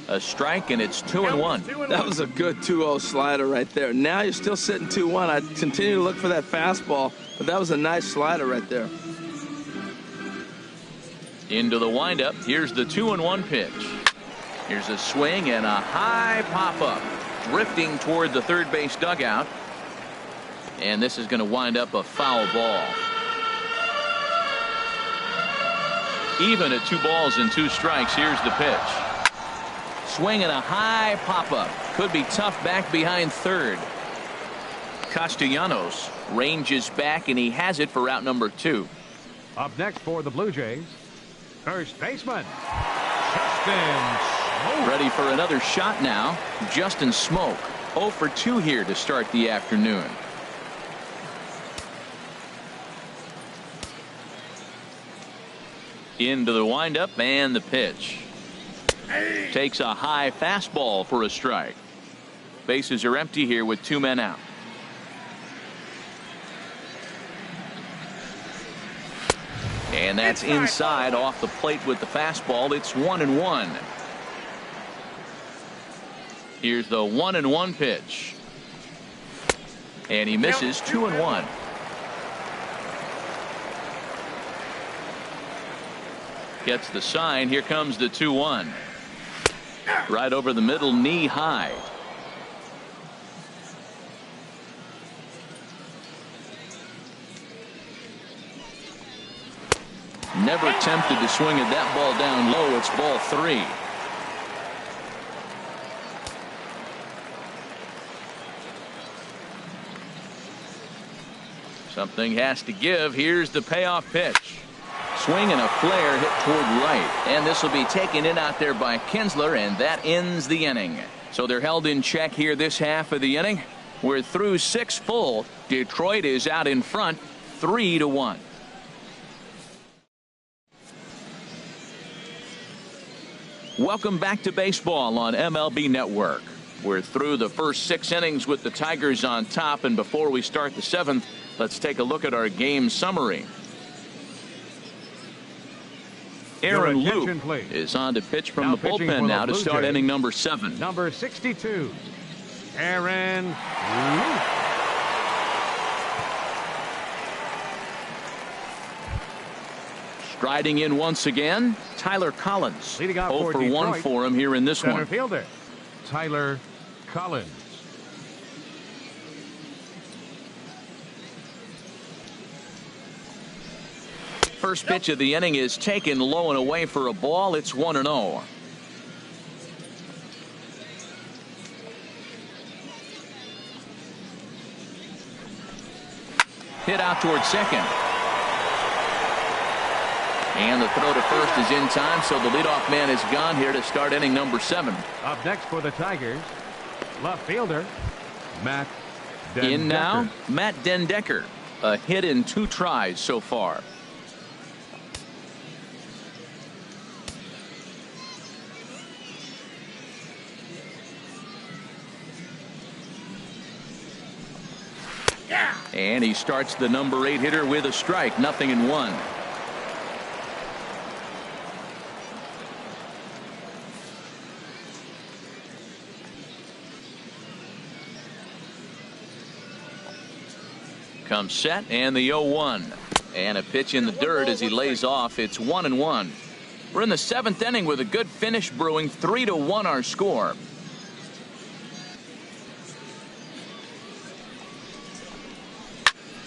A strike, and it's 2-1. That was a good 2-0 slider right there. Now you're still sitting 2-1. I continue to look for that fastball, but that was a nice slider right there. Into the windup. Here's the 2-1 pitch. Here's a swing and a high pop-up. Drifting toward the third base dugout. And this is going to wind up a foul ball. Even at 2 balls and 2 strikes. Here's the pitch. Swing and a high pop-up. Could be tough back behind third. Castellanos ranges back, and he has it for out number 2. Up next for the Blue Jays, first baseman, Justin Smoak. Ready for another shot now. Justin Smoak. 0 for 2 here to start the afternoon. Into the windup and the pitch. Takes a high fastball for a strike. Bases are empty here with 2 men out. And that's inside off the plate with the fastball. It's 1-1. Here's the 1-1 pitch. And he misses. 2-1. Gets the sign. Here comes the 2-1. Right over the middle, knee high. Never tempted to swing at that ball down low. It's ball 3. Something has to give. Here's the payoff pitch. Swing and a flare hit toward right. And this will be taken in out there by Kinsler, and that ends the inning. So they're held in check here this half of the inning. We're through 6 full. Detroit is out in front 3-1. Welcome back to baseball on MLB Network. We're through the first 6 innings with the Tigers on top, and before we start the 7th, let's take a look at our game summary. Aaron Loup is on to pitch from the bullpen now to start inning number 7. Number 62, Aaron Loup. Striding in once again, Tyler Collins. Leading off 0 for for 1 Detroit, for him here in this center one. fielder Tyler Collins. First pitch of the inning is taken low and away for a ball. It's 1-0. Hit out towards second. And the throw to first is in time, so the leadoff man is gone here to start inning number 7. Up next for the Tigers, left fielder Matt Den In now, Decker. Matt Den Decker. A hit in 2 tries so far. And he starts the number 8 hitter with a strike. 0-1. Comes set and the 0-1. And a pitch in the dirt as he lays off. It's 1-1. We're in the 7th inning with a good finish brewing. 3-1 our score.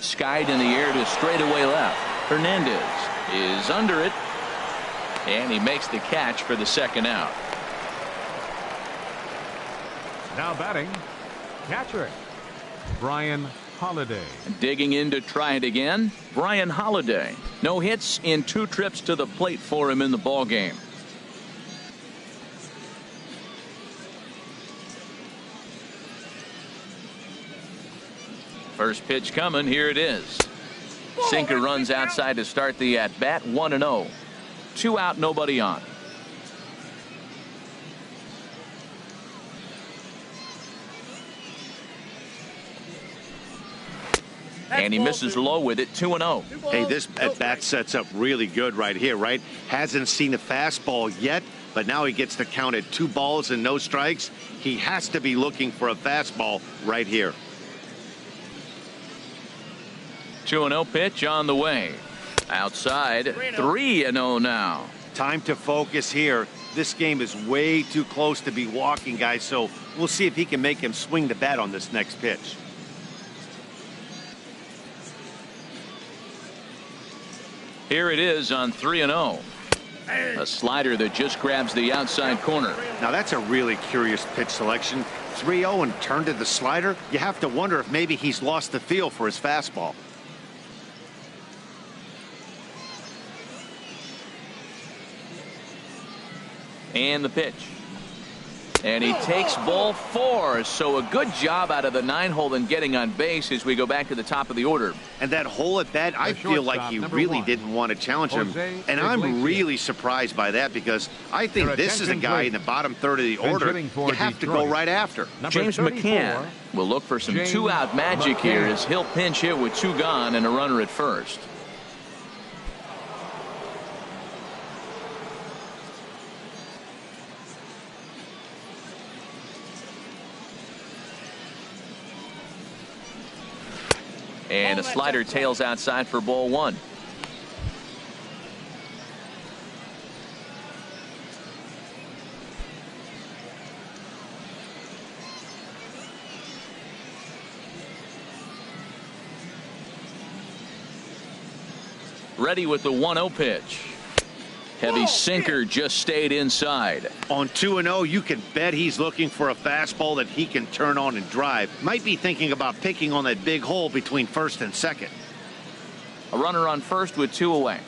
Skied in the air to straightaway left. Hernandez is under it. And he makes the catch for the second out. Now batting, catcher Brian Holiday. Digging in to try it again, Brian Holiday. No hits in 2 trips to the plate for him in the ball game. First pitch coming. Here it is. Sinker runs outside to start the at bat. 1-0. 2 out, nobody on. And he misses low with it. 2-0. Hey, this at bat sets up really good right here, right? Hasn't seen a fastball yet, but now he gets to count at 2 balls and no strikes. He has to be looking for a fastball right here. 2-0 pitch on the way. Outside. 3-0 now. Time to focus here. This game is way too close to be walking, guys, so we'll see if he can make him swing the bat on this next pitch. Here it is on 3-0. A slider that just grabs the outside corner. Now that's a really curious pitch selection. 3-0 and turned to the slider. You have to wonder if maybe he's lost the feel for his fastball. And the pitch. And he takes ball 4. So a good job out of the 9-hole in getting on base as we go back to the top of the order. And that hole at bat, I feel like he really didn't want to challenge him. And I'm really surprised by that because I think this is a guy in the bottom third of the order you have to go right after. James McCann will look for some 2-out magic here as he'll pinch hit with 2 gone and a runner at first. And a slider tails outside for ball 1. Ready with the 1-0 pitch. Heavy sinker just stayed inside. On 2-0, you can bet he's looking for a fastball that he can turn on and drive. Might be thinking about picking on that big hole between first and second. A runner on first with 2 away.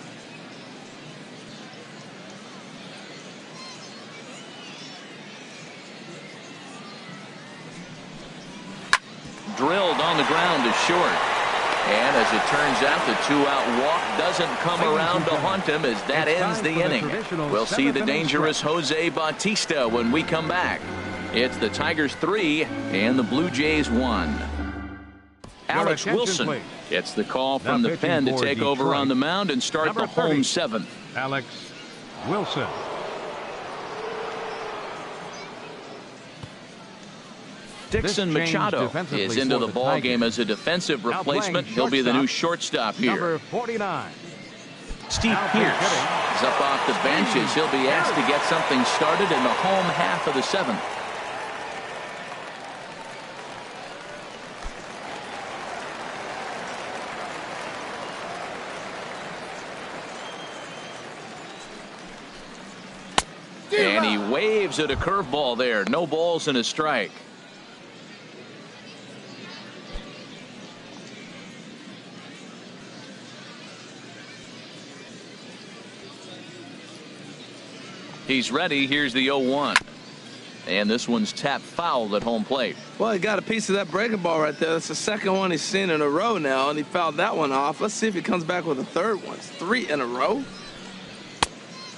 Drilled on the ground to short. And as it turns out, the 2-out walk doesn't come around to haunt him as that ends the inning. We'll see the dangerous Jose Bautista when we come back. It's the Tigers 3 and the Blue Jays 1. Alex Wilson gets the call from the pen to take over on the mound and start the home 7th. Alex Wilson. Dixon Machado is into the ball game as a defensive replacement. He'll be the new shortstop here. Number 49, Steve Pearce is up off the bench as he'll be asked to get something started in the home half of the 7th. And he waves at a curveball there. No balls and a strike. He's ready. Here's the 0-1. And this one's tapped foul at home plate. Well, he got a piece of that breaking ball right there. That's the second one he's seen in a row now, and he fouled that one off. Let's see if he comes back with a third one. It's 3 in a row.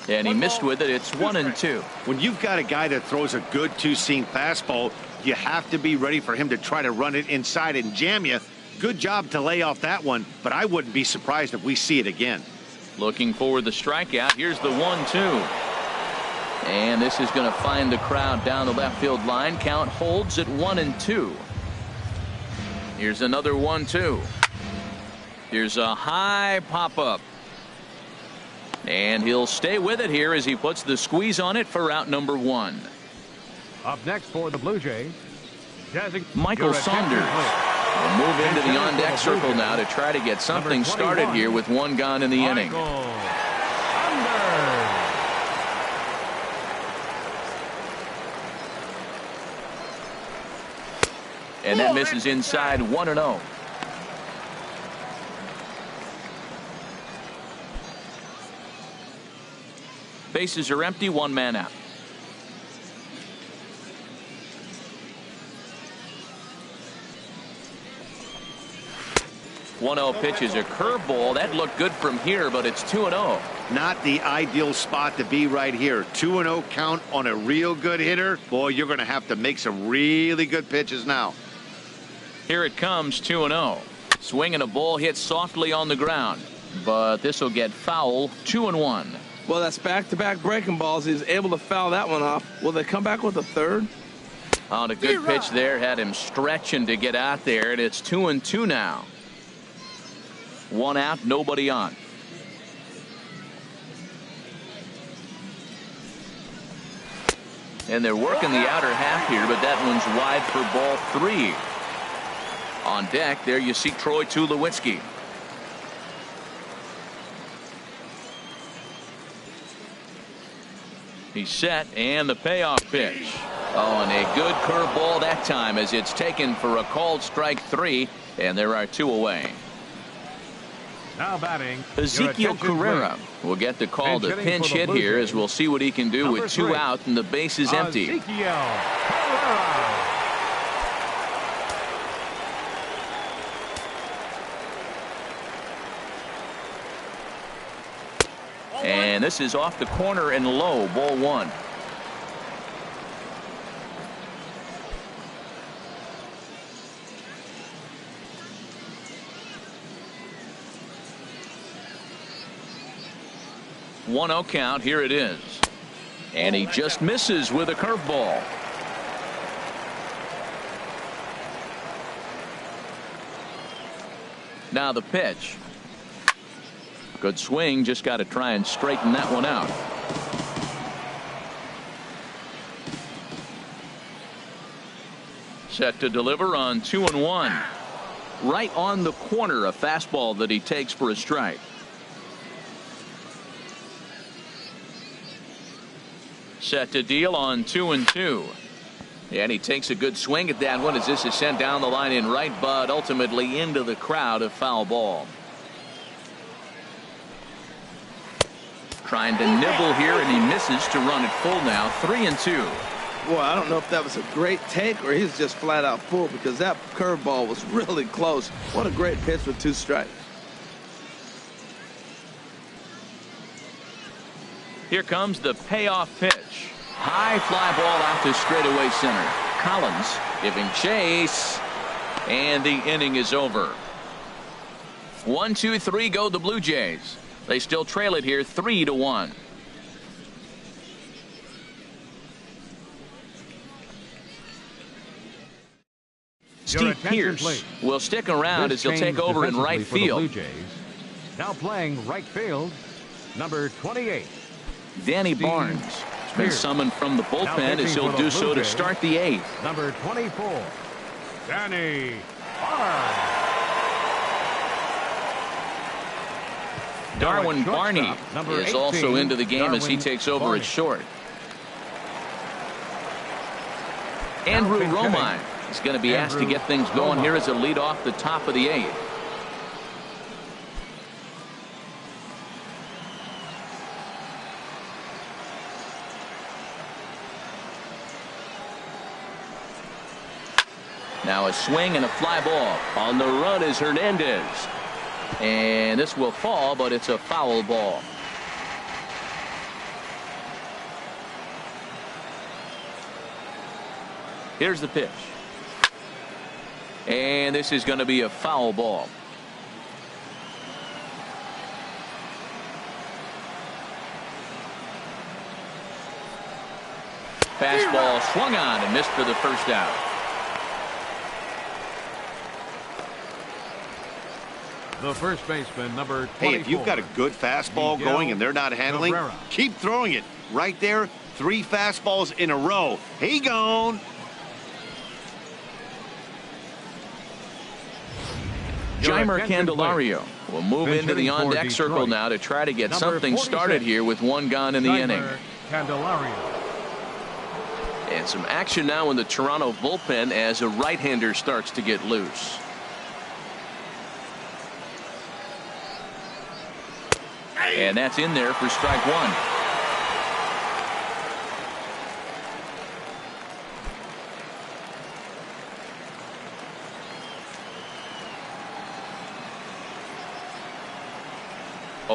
And he missed with it. It's 1-2. When you've got a guy that throws a good two-seam fastball, you have to be ready for him to try to run it inside and jam you. Good job to lay off that one, but I wouldn't be surprised if we see it again. Looking for the strikeout. Here's the 1-2. And this is going to find the crowd down the left field line. Count holds at 1-2. Here's another 1-2. Here's a high pop-up. And he'll stay with it here as he puts the squeeze on it for out number 1. Up next for the Blue Jays, Michael Saunders will move into the on-deck circle now to try to get something started here with 1 gone in the inning. And that misses inside. 1-0. Bases are empty. 1 man out. One-0 pitch is a curveball. That looked good from here, but it's 2-0. Not the ideal spot to be right here. 2-0 count on a real good hitter. Boy, you're going to have to make some really good pitches now. Here it comes. 2-0. Swinging a ball hit softly on the ground, but this will get foul. 2-1. Well, that's back-to-back breaking balls. He was able to foul that one off. Will they come back with a third? On a good pitch there, had him stretching to get out there, and it's 2-2 now. 1 out, nobody on. And they're working the outer half here, but that one's wide for ball 3. On deck, there you see Troy Tulowitzki. He's set, and the payoff pitch. Oh, and a good curveball that time as it's taken for a called strike 3, and there are 2 away. Now batting, Ezekiel Carrera will get the call to pinch hit here as we'll see what he can do with 2 out and the base is empty. Ezekiel Carrera. And this is off the corner and low. Ball 1. One-0 count. Here it is. And he just misses with a curveball. Now the pitch. Good swing. Just got to try and straighten that one out. Set to deliver on 2-1. Right on the corner, a fastball that he takes for a strike. Set to deal on 2-2. And he takes a good swing at that one as this is sent down the line in right, but ultimately into the crowd, a foul ball. Trying to nibble here, and he misses to run it full now. 3-2. Boy, I don't know if that was a great take or he's just flat out full, because that curveball was really close. What a great pitch with 2 strikes. Here comes the payoff pitch. High fly ball out to straightaway center. Collins giving chase, and the inning is over. 1, 2, 3 go the Blue Jays. They still trail it here 3-1. Steve Pearce will stick around as he'll take over in right field. Now playing right field, number 28. Danny Steve Barnes has been Pearce. summoned from the Now bullpen as pitching he'll for the do Blue so to Jays, start the 8th. Number 24, Danny Barnes. Darwin Now at Barney shortstop, number is also 18, into the game as he Darwin takes over Barney. at short. Andrew pitch hitting, Romine is going to be asked to Andrew get things going Romine. here as a lead off the top of the 8th. Now a swing and a fly ball. On the run is Hernandez. And this will fall, but it's a foul ball. Here's the pitch. And this is going to be a foul ball. Fastball swung on and missed for the first out. The first baseman, number 24. Hey, if you've got a good fastball Miguel going and they're not handling, Cabrera. keep throwing it. Right there, 3 fastballs in a row. He gone. Your Jeimer attention, Candelario will move Bench into the hitting for on-deck circle Detroit. now to try to get Number something 46. started here with 1 gone in the inning. Jeimer Candelario. And some action now in the Toronto bullpen as a right-hander starts to get loose. And that's in there for strike 1.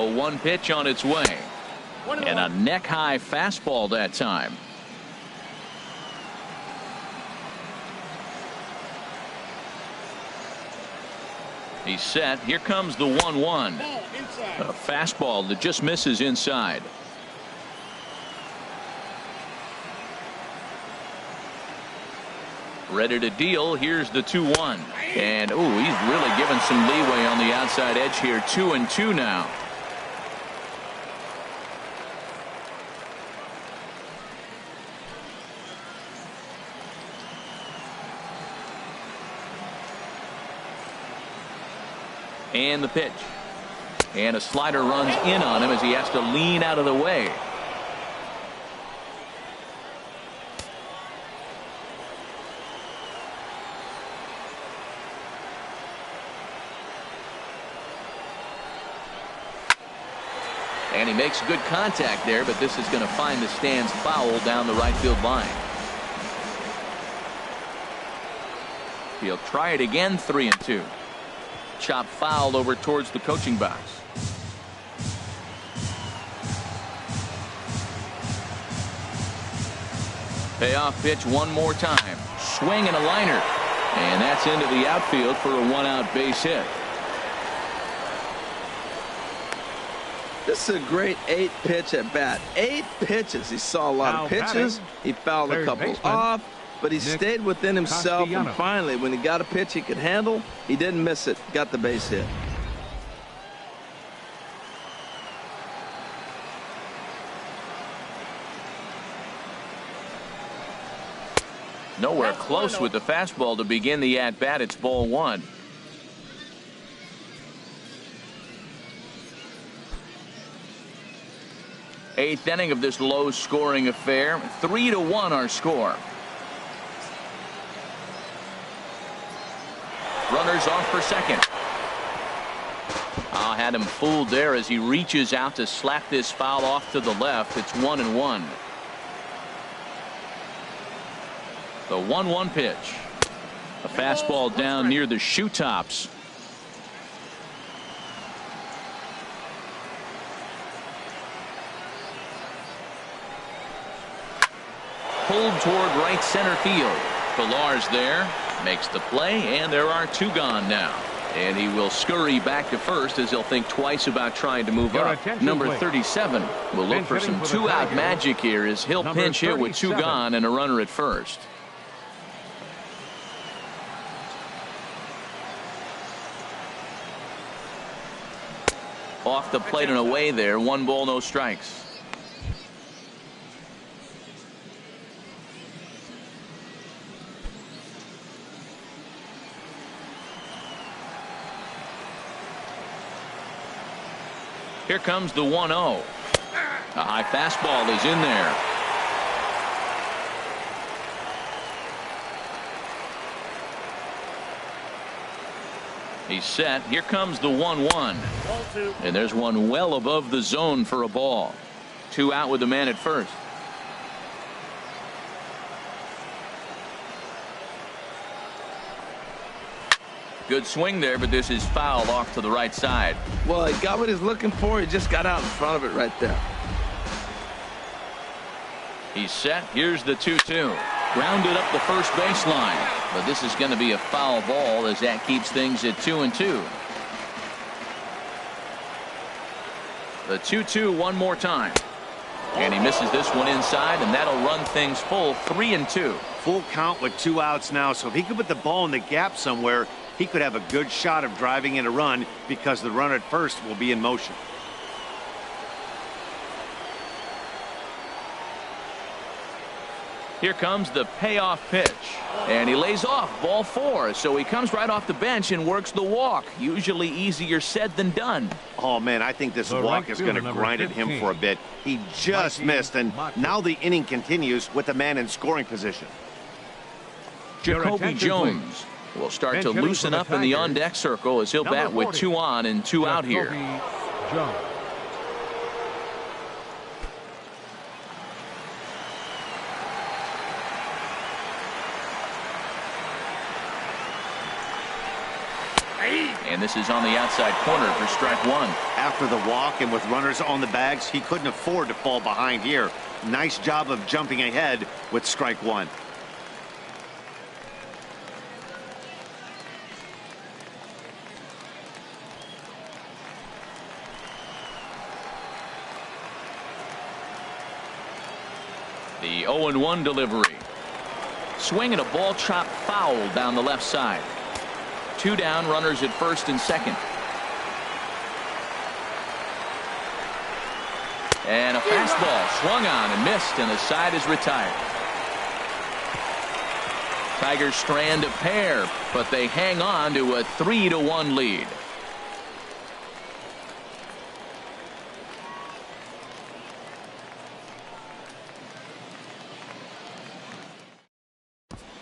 A 1 pitch on its way. And a neck-high fastball that time. He's set. Here comes the 1-1. A fastball that just misses inside. Ready to deal. Here's the 2-1. And, ooh, he's really given some leeway on the outside edge here. 2-2 now. And the pitch. And a slider runs in on him as he has to lean out of the way. And he makes good contact there, but this is going to find the stands foul down the right field line. He'll try it again. 3-2. Chop foul over towards the coaching box. Payoff pitch one more time. Swing and a liner. And that's into the outfield for a 1-out base hit. This is a great 8-pitch at bat. 8 pitches. He saw a lot Now of pitches. batting, He fouled a third couple baseman, off, but he Nick stayed within himself. Castellanos. And finally, when he got a pitch he could handle, he didn't miss it. Got the base hit. Nowhere close with the fastball to begin the at-bat. It's ball 1. Eighth inning of this low-scoring affair. 3-1 our score. Runners off for second. Had him fooled there as he reaches out to slap this foul off to the left. It's 1-1. The 1-1 pitch. A fastball down near the shoe tops. Pulled toward right center field. Pilar's there, makes the play, and there are 2 gone now. And he will scurry back to first as he'll think twice about trying to move Your up. attention, Number please. 37 will look Bench for some hitting for the 2-out Tigers. magic here as he'll Number pinch hit with 2 37. gone and a runner at first. Off the plate and away there. 1 ball, no strikes. Here comes the 1-0. A high fastball is in there. He's set. Here comes the 1-1. And there's one well above the zone for a ball. 2 out with the man at first. Good swing there, but this is foul off to the right side. Well, he got what he's looking for. He just got out in front of it right there. He's set. Here's the 2-2. Grounded up the first baseline. But this is going to be a foul ball as that keeps things at 2-2. The 2-2 one more time. And he misses this one inside, and that'll run things full 3-2. Full count with 2 outs now, so if he could put the ball in the gap somewhere, he could have a good shot of driving in a run because the runner at first will be in motion. Here comes the payoff pitch. And he lays off ball 4. So he comes right off the bench and works the walk. Usually easier said than done. Oh, man, I think this walk is going to grind at him for a bit. He just missed, and now the inning continues with the man in scoring position. Jacoby Jones will start to loosen up in the on-deck circle as he'll bat with 2 on and 2 out here. Jones. And this is on the outside corner for strike 1. After the walk and with runners on the bags, he couldn't afford to fall behind here. Nice job of jumping ahead with strike 1. The 0-1 delivery. Swing and a ball chopped foul down the left side. 2 down, runners at first and second. And a fastball swung on and missed, and the side is retired. Tigers strand a pair, but they hang on to a 3-1 lead.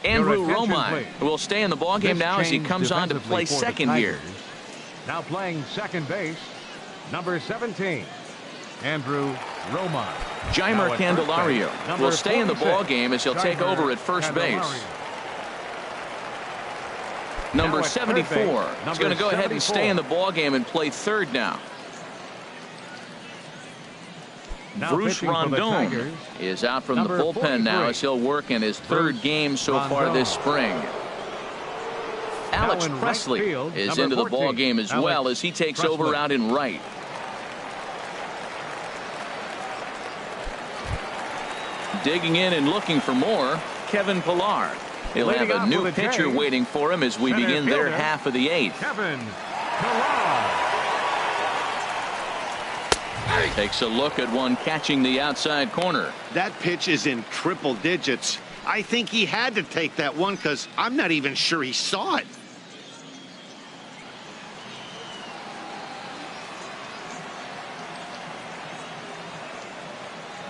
Andrew Romine will stay in the ballgame now as he comes on to play second here. Now playing second base, number 17, Andrew Romine. Jeimer Candelario will stay in the ballgame as he'll take over at first base. Number 74 is going to go ahead and stay in the ballgame and play third now. Bruce Rondon is out from the bullpen now as he'll work in his third game so far this spring. Alex Presley is into the ball game as well as he takes over out in right. Digging in and looking for more, Kevin Pillar. He'll have a new pitcher waiting for him as we begin their half of the 8th. Kevin Pillar. Takes a look at one catching the outside corner. That pitch is in triple digits. I think he had to take that one because I'm not even sure he saw it.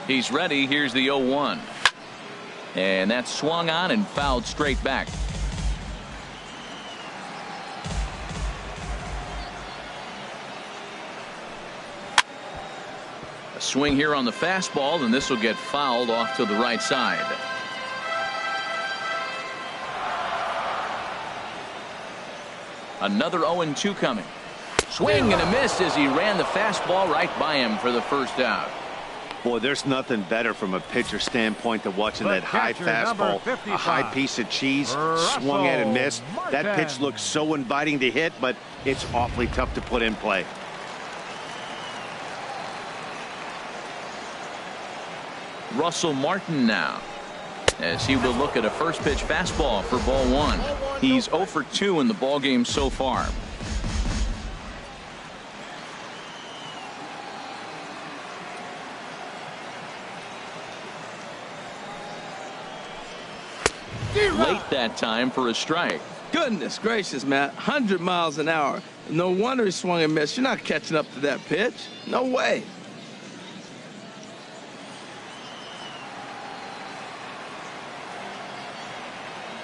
He's ready. Here's the 0-1. And that's swung on and fouled straight back. A swing here on the fastball, and this will get fouled off to the right side. Another 0-2 coming. Swing and a miss as he ran the fastball right by him for the first out. Boy, there's nothing better from a pitcher standpoint than watching that high fastball, a high piece of cheese, swung at and missed. That pitch looks so inviting to hit, but it's awfully tough to put in play. Russell Martin now as he will look at a first pitch fastball for ball 1. He's 0 for 2 in the ball game so far. late that time for a strike. Goodness gracious, Matt. 100 miles an hour. No wonder he swung and missed. You're not catching up to that pitch. No way.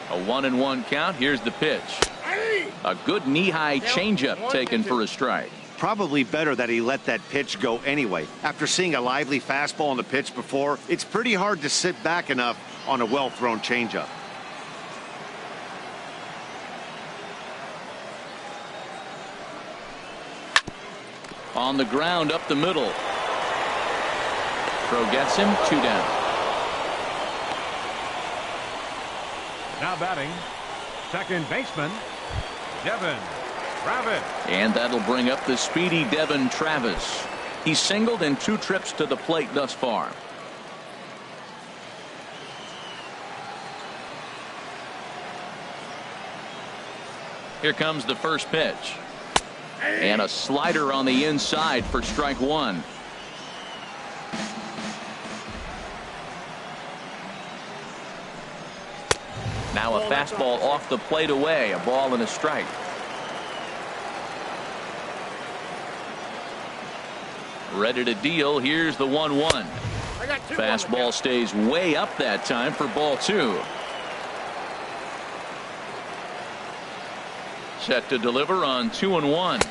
A 1-1 count. Here's the pitch. A good knee-high changeup taken for a strike. Probably better that he let that pitch go anyway. After seeing a lively fastball on the pitch before, it's pretty hard to sit back enough on a well-thrown changeup. On the ground up the middle. Throw gets him, 2 down. Now batting, second baseman, Devin Travis. And that'll bring up the speedy Devin Travis. He's singled in 2 trips to the plate thus far. Here comes the first pitch. And a slider on the inside for strike 1. Now a fastball off the plate away. A ball and a strike. Ready to deal. Here's the 1-1. Fastball stays way up that time for ball 2. Set to deliver on 2-1.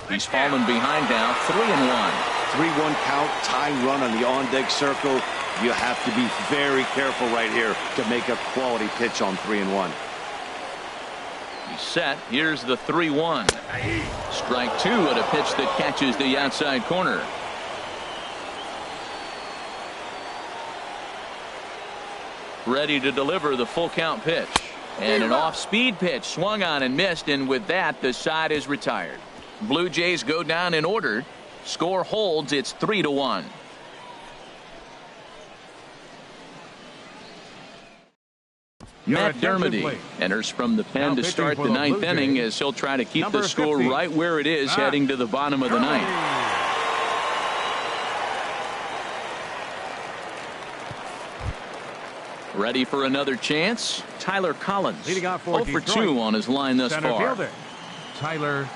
He's fallen behind now, 3-1. 3-1 count, tying run on the on-deck circle. You have to be very careful right here to make a quality pitch on 3-1. He's set. Here's the 3-1. Strike 2 at a pitch that catches the outside corner. Ready to deliver the full count pitch. And an off-speed pitch swung on and missed, and with that the side is retired. Blue Jays go down in order. Score holds. It's 3-1. Matt Dermody enters from the pen to start the 9th inning as he'll try to keep the score right where it is heading to the bottom of the 9th. Ready for another chance. Tyler Collins, leading off for 0 for 2 on his line thus center far. Fielder, Tyler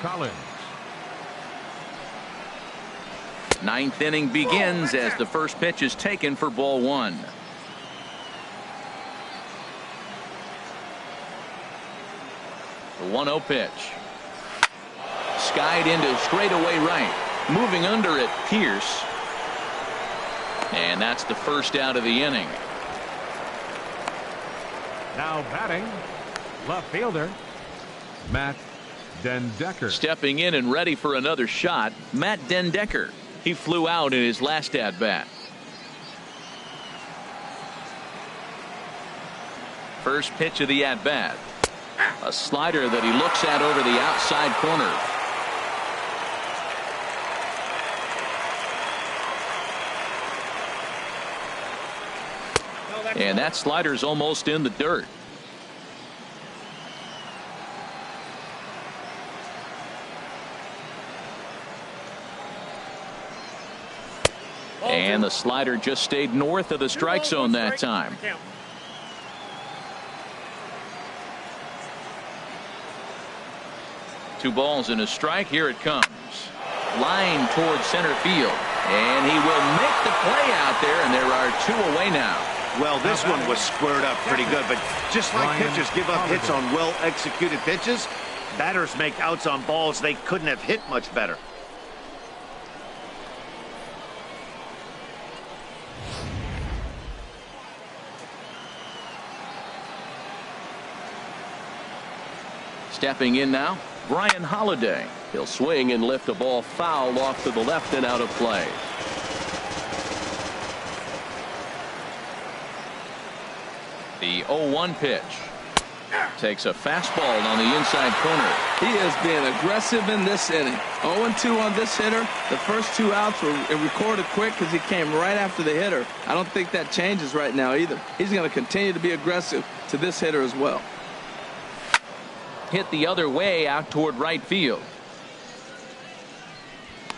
Collins. 9th inning begins as the first pitch is taken for ball 1. The 1-0 pitch. Skied into straightaway right. Moving under it, Pierce. And that's the first out of the inning. Now batting, left fielder, Matt Den Dekker. Stepping in and ready for another shot, Matt Den Dekker. He flew out in his last at-bat. First pitch of the at-bat. A slider that he looks at over the outside corner. And that slider's almost in the dirt. And the slider just stayed north of the strike zone that time. Two balls and a strike. Here it comes. Line towards center field. And he will make the play out there, and there are 2 away now. Well, this one was squared up pretty good, but just like pitchers give up hits on well-executed pitches, batters make outs on balls they couldn't have hit much better. Stepping in now, Brian Holiday. He'll swing and lift a ball foul off to the left and out of play. The 0-1 pitch. Takes a fastball on the inside corner. He is being aggressive in this inning. 0-2 on this hitter. The first 2 outs were recorded quick because he came right after the hitter. I don't think that changes right now either. He's going to continue to be aggressive to this hitter as well. Hit the other way out toward right field.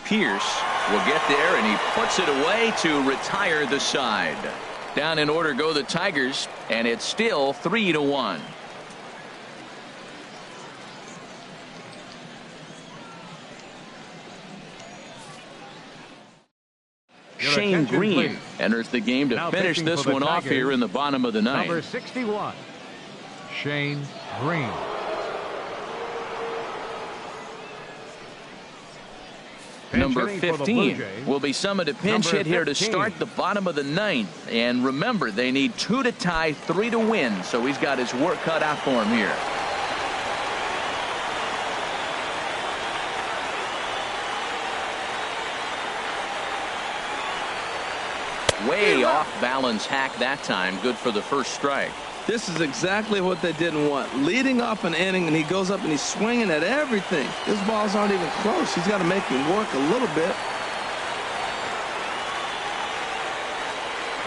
Pierce will get there, and he puts it away to retire the side. Down in order go the Tigers, and it's still 3-1. Shane Green enters the game to finish this one off here in the bottom of the ninth. Number 61, Shane Green. Number 15 will be summoned to pinch hit here to start the bottom of the ninth. And remember, they need 2 to tie, 3 to win. So he's got his work cut out for him here. Way off balance hack that time. Good for the first strike. This is exactly what they didn't want. Leading off an inning, and he goes up and he's swinging at everything. His balls aren't even close. He's got to make him work a little bit.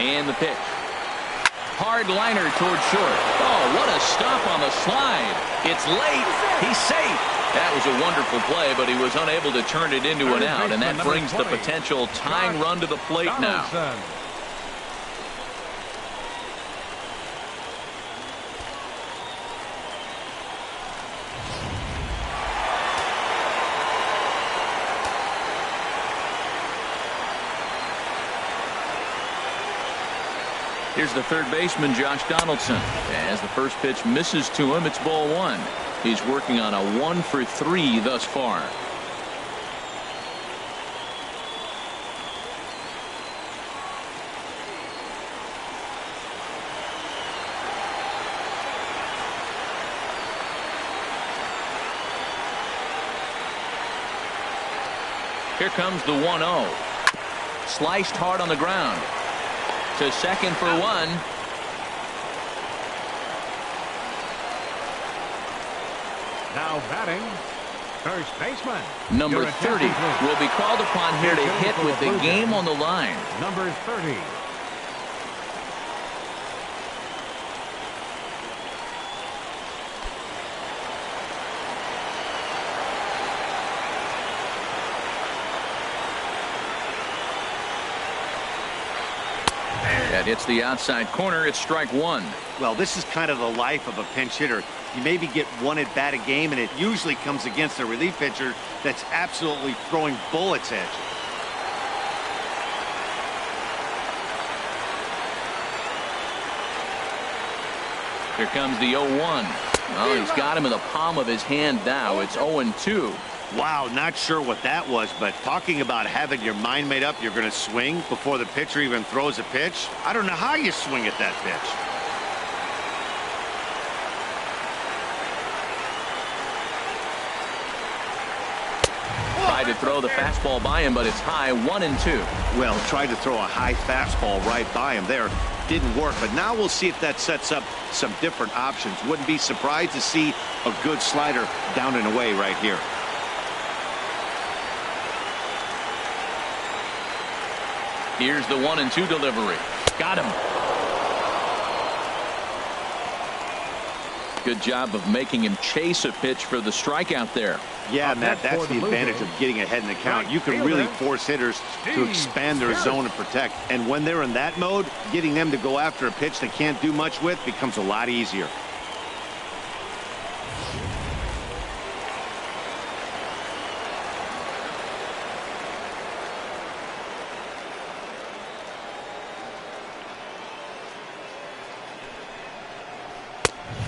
And the pitch. Hard liner towards short. Oh, what a stop on the slide. It's late. He's safe. That was a wonderful play, but he was unable to turn it into an out, and that brings the potential tying run to the plate now. Here's the third baseman, Josh Donaldson. As the first pitch misses to him, it's ball 1. He's working on a 1-for-3 thus far. Here comes the 1-0. Sliced hard on the ground. To second for 1. Now batting, first baseman. Number 30 will be called upon here to hit with the game on the line. Number 30. That hits the outside corner. It's strike 1. Well, this is kind of the life of a pinch hitter. You maybe get 1 at bat a game, and it usually comes against a relief pitcher that's absolutely throwing bullets at you. Here comes the 0-1. Oh, he's got him in the palm of his hand now. It's 0-2. Wow, not sure what that was, but talking about having your mind made up you're going to swing before the pitcher even throws a pitch. I don't know how you swing at that pitch. Tried to throw the fastball by him, but it's high. 1-2. Well, tried to throw a high fastball right by him there. Didn't work, but now we'll see if that sets up some different options. Wouldn't be surprised to see a good slider down and away right here. Here's the 1-2 delivery. Got him. Good job of making him chase a pitch for the strikeout there. Yeah, Matt, that's the advantage of getting ahead in the count. You can really force hitters to expand their zone and protect. And when they're in that mode, getting them to go after a pitch they can't do much with becomes a lot easier.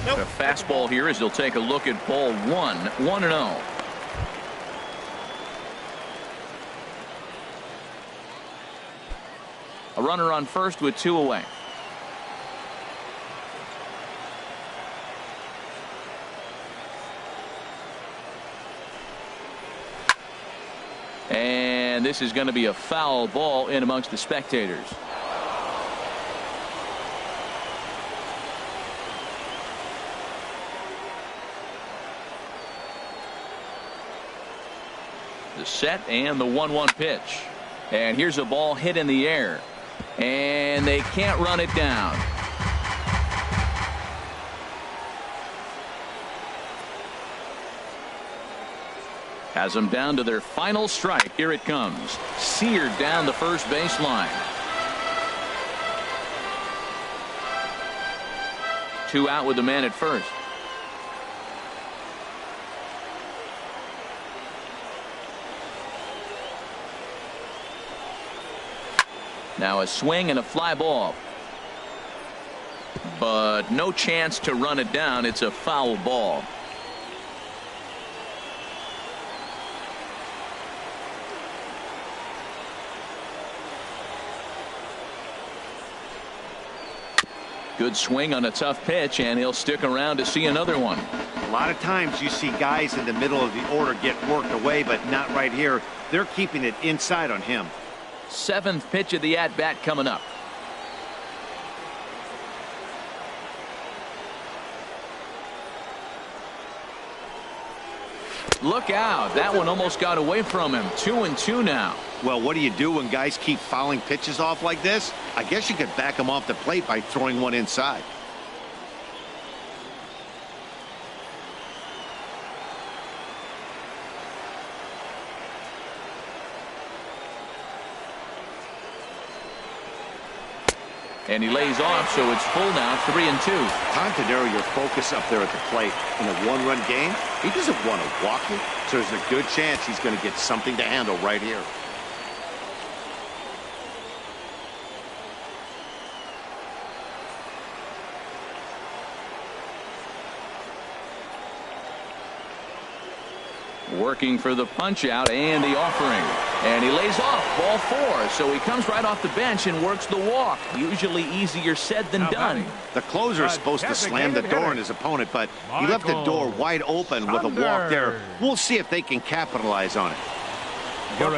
The fastball here as he'll take a look at ball 1. 1-0. A runner on first with 2 away. And this is going to be a foul ball in amongst the spectators. The set and the 1-1 pitch. And here's a ball hit in the air. And they can't run it down. Has them down to their final strike. Here it comes. Seared down the first baseline. 2 out with the man at first. Now a swing and a fly ball. But no chance to run it down. It's a foul ball. Good swing on a tough pitch, and he'll stick around to see another one. A lot of times you see guys in the middle of the order get worked away, but not right here. They're keeping it inside on him. 7th pitch of the at-bat coming up. Look out. That one almost got away from him. 2-2 now. Well, what do you do when guys keep fouling pitches off like this? I guess you could back them off the plate by throwing one inside. And he lays off, so it's full now, 3-2. Time to narrow your focus up there at the plate. In a one-run game, he doesn't want to walk it, so there's a good chance he's going to get something to handle right here. Working for the punch out and the offering. And he lays off, ball 4. So he comes right off the bench and works the walk. Usually easier said than done. The closer is supposed to slam the door on his opponent, but he left the door wide open with a walk there. We'll see if they can capitalize on it.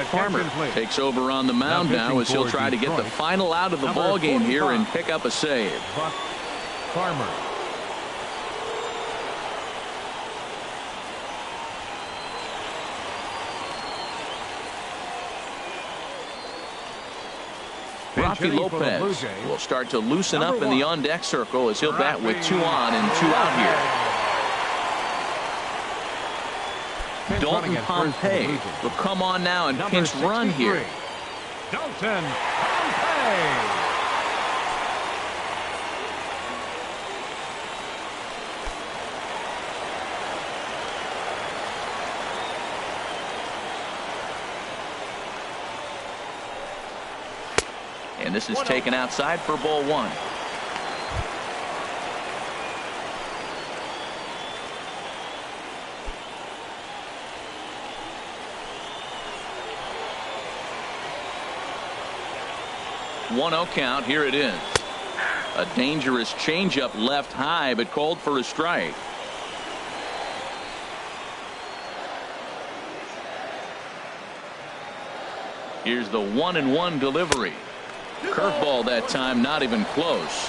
Farmer takes over on the mound now as he'll try to get the final out of the ball game here and pick up a save. Farmer. Rafi Lopez will start to loosen up in the on-deck circle as he'll bat with 2 on and 2 out here. Dalton Pompey will come on now and pinch run here. Dalton Pompey. And this is taken outside for ball 1. One-0 count. Here it is. A dangerous changeup left high, but called for a strike. Here's the 1-1 delivery. Curveball that time, not even close.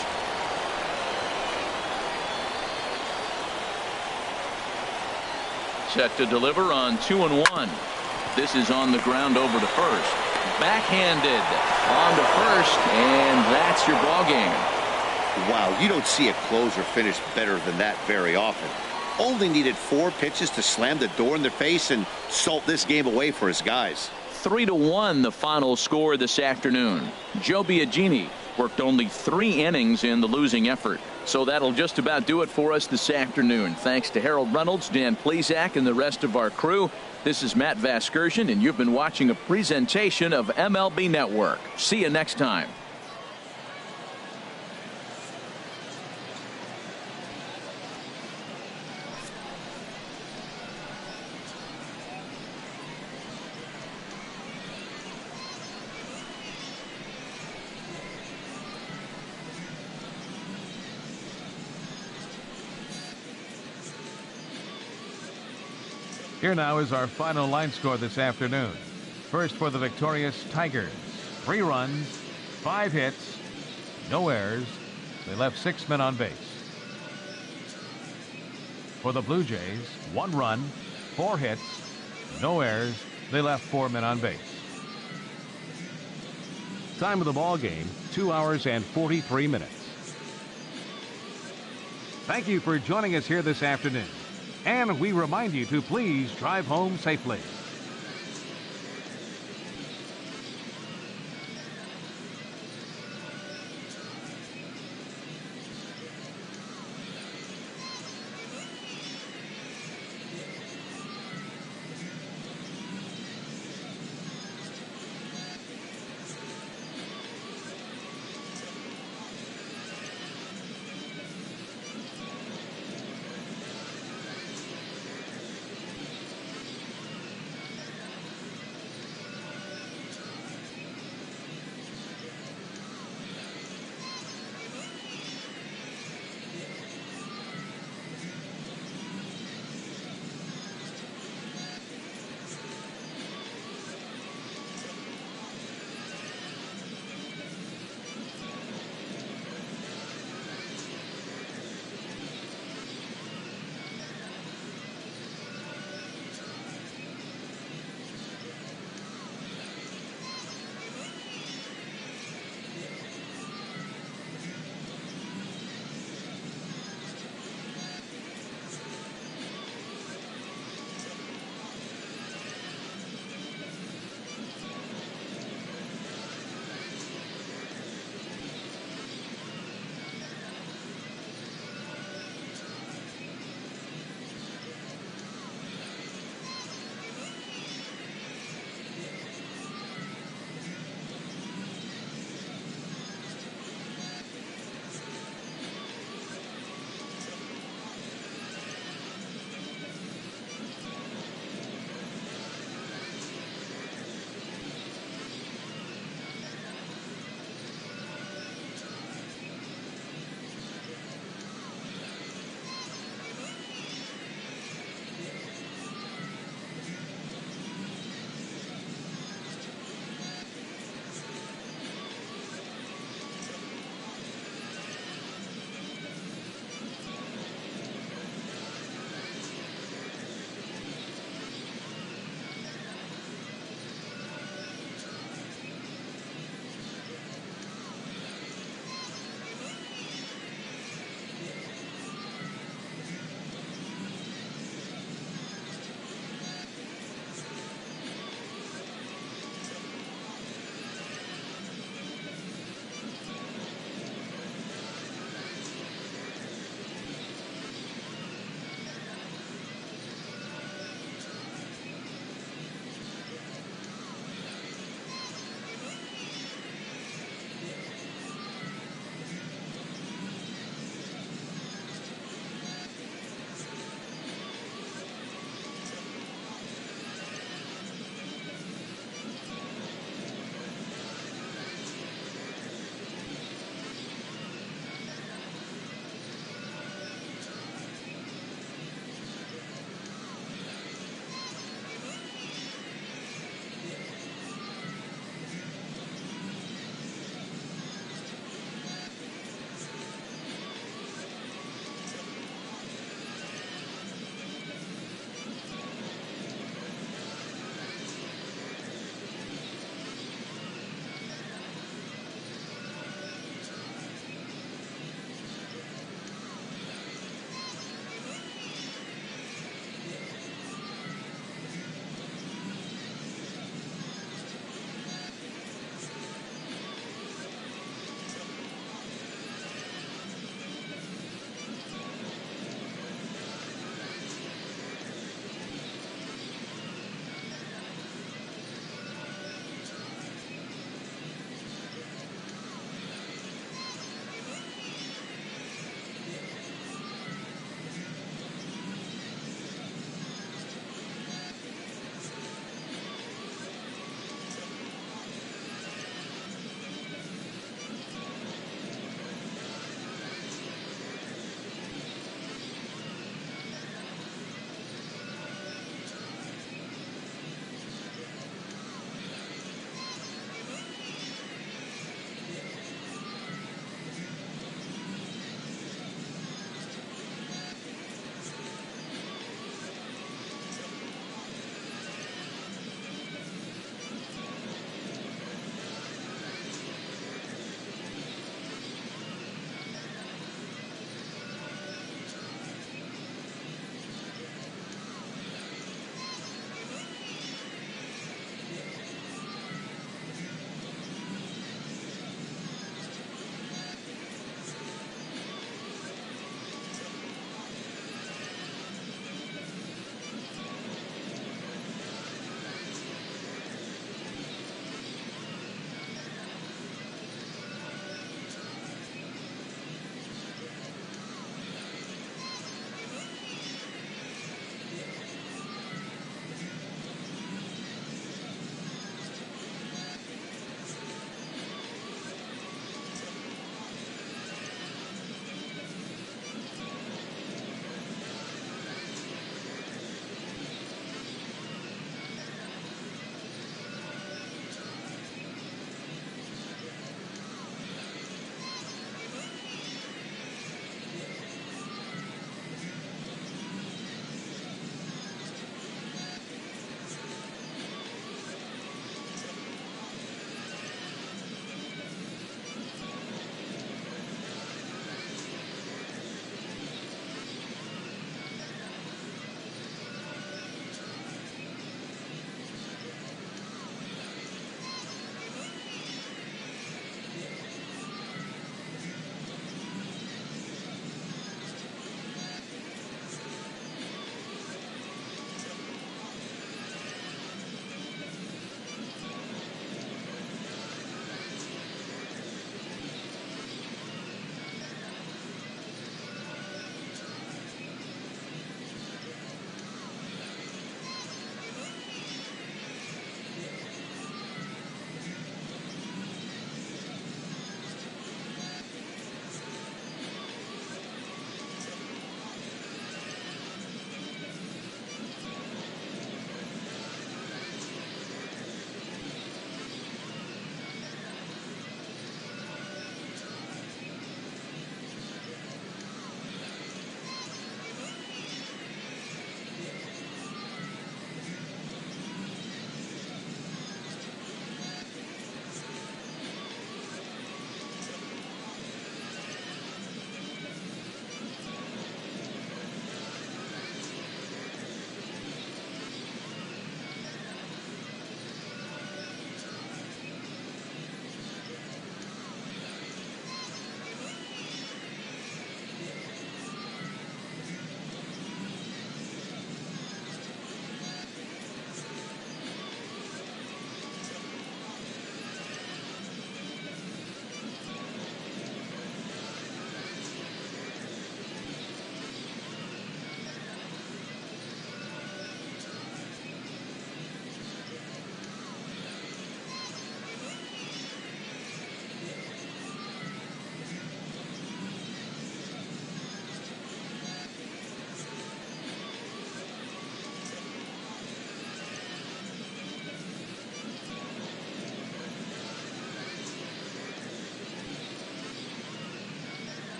Set to deliver on 2-1. This is on the ground over to first. Backhanded on to first, and that's your ball game. Wow, you don't see a closer finish better than that very often. Only needed 4 pitches to slam the door in their face and salt this game away for his guys. 3-1 the final score this afternoon. Joe Biagini worked only 3 innings in the losing effort. So that'll just about do it for us this afternoon. Thanks to Harold Reynolds, Dan Plesac, and the rest of our crew. This is Matt Vasgersian, and you've been watching a presentation of MLB Network. See you next time. Here now is our final line score this afternoon. First for the victorious Tigers. 3 runs, 5 hits, no errors. They left 6 men on base. For the Blue Jays, 1 run, 4 hits, no errors. They left 4 men on base. Time of the ball game, 2 hours and 43 minutes. Thank you for joining us here this afternoon. And we remind you to please drive home safely.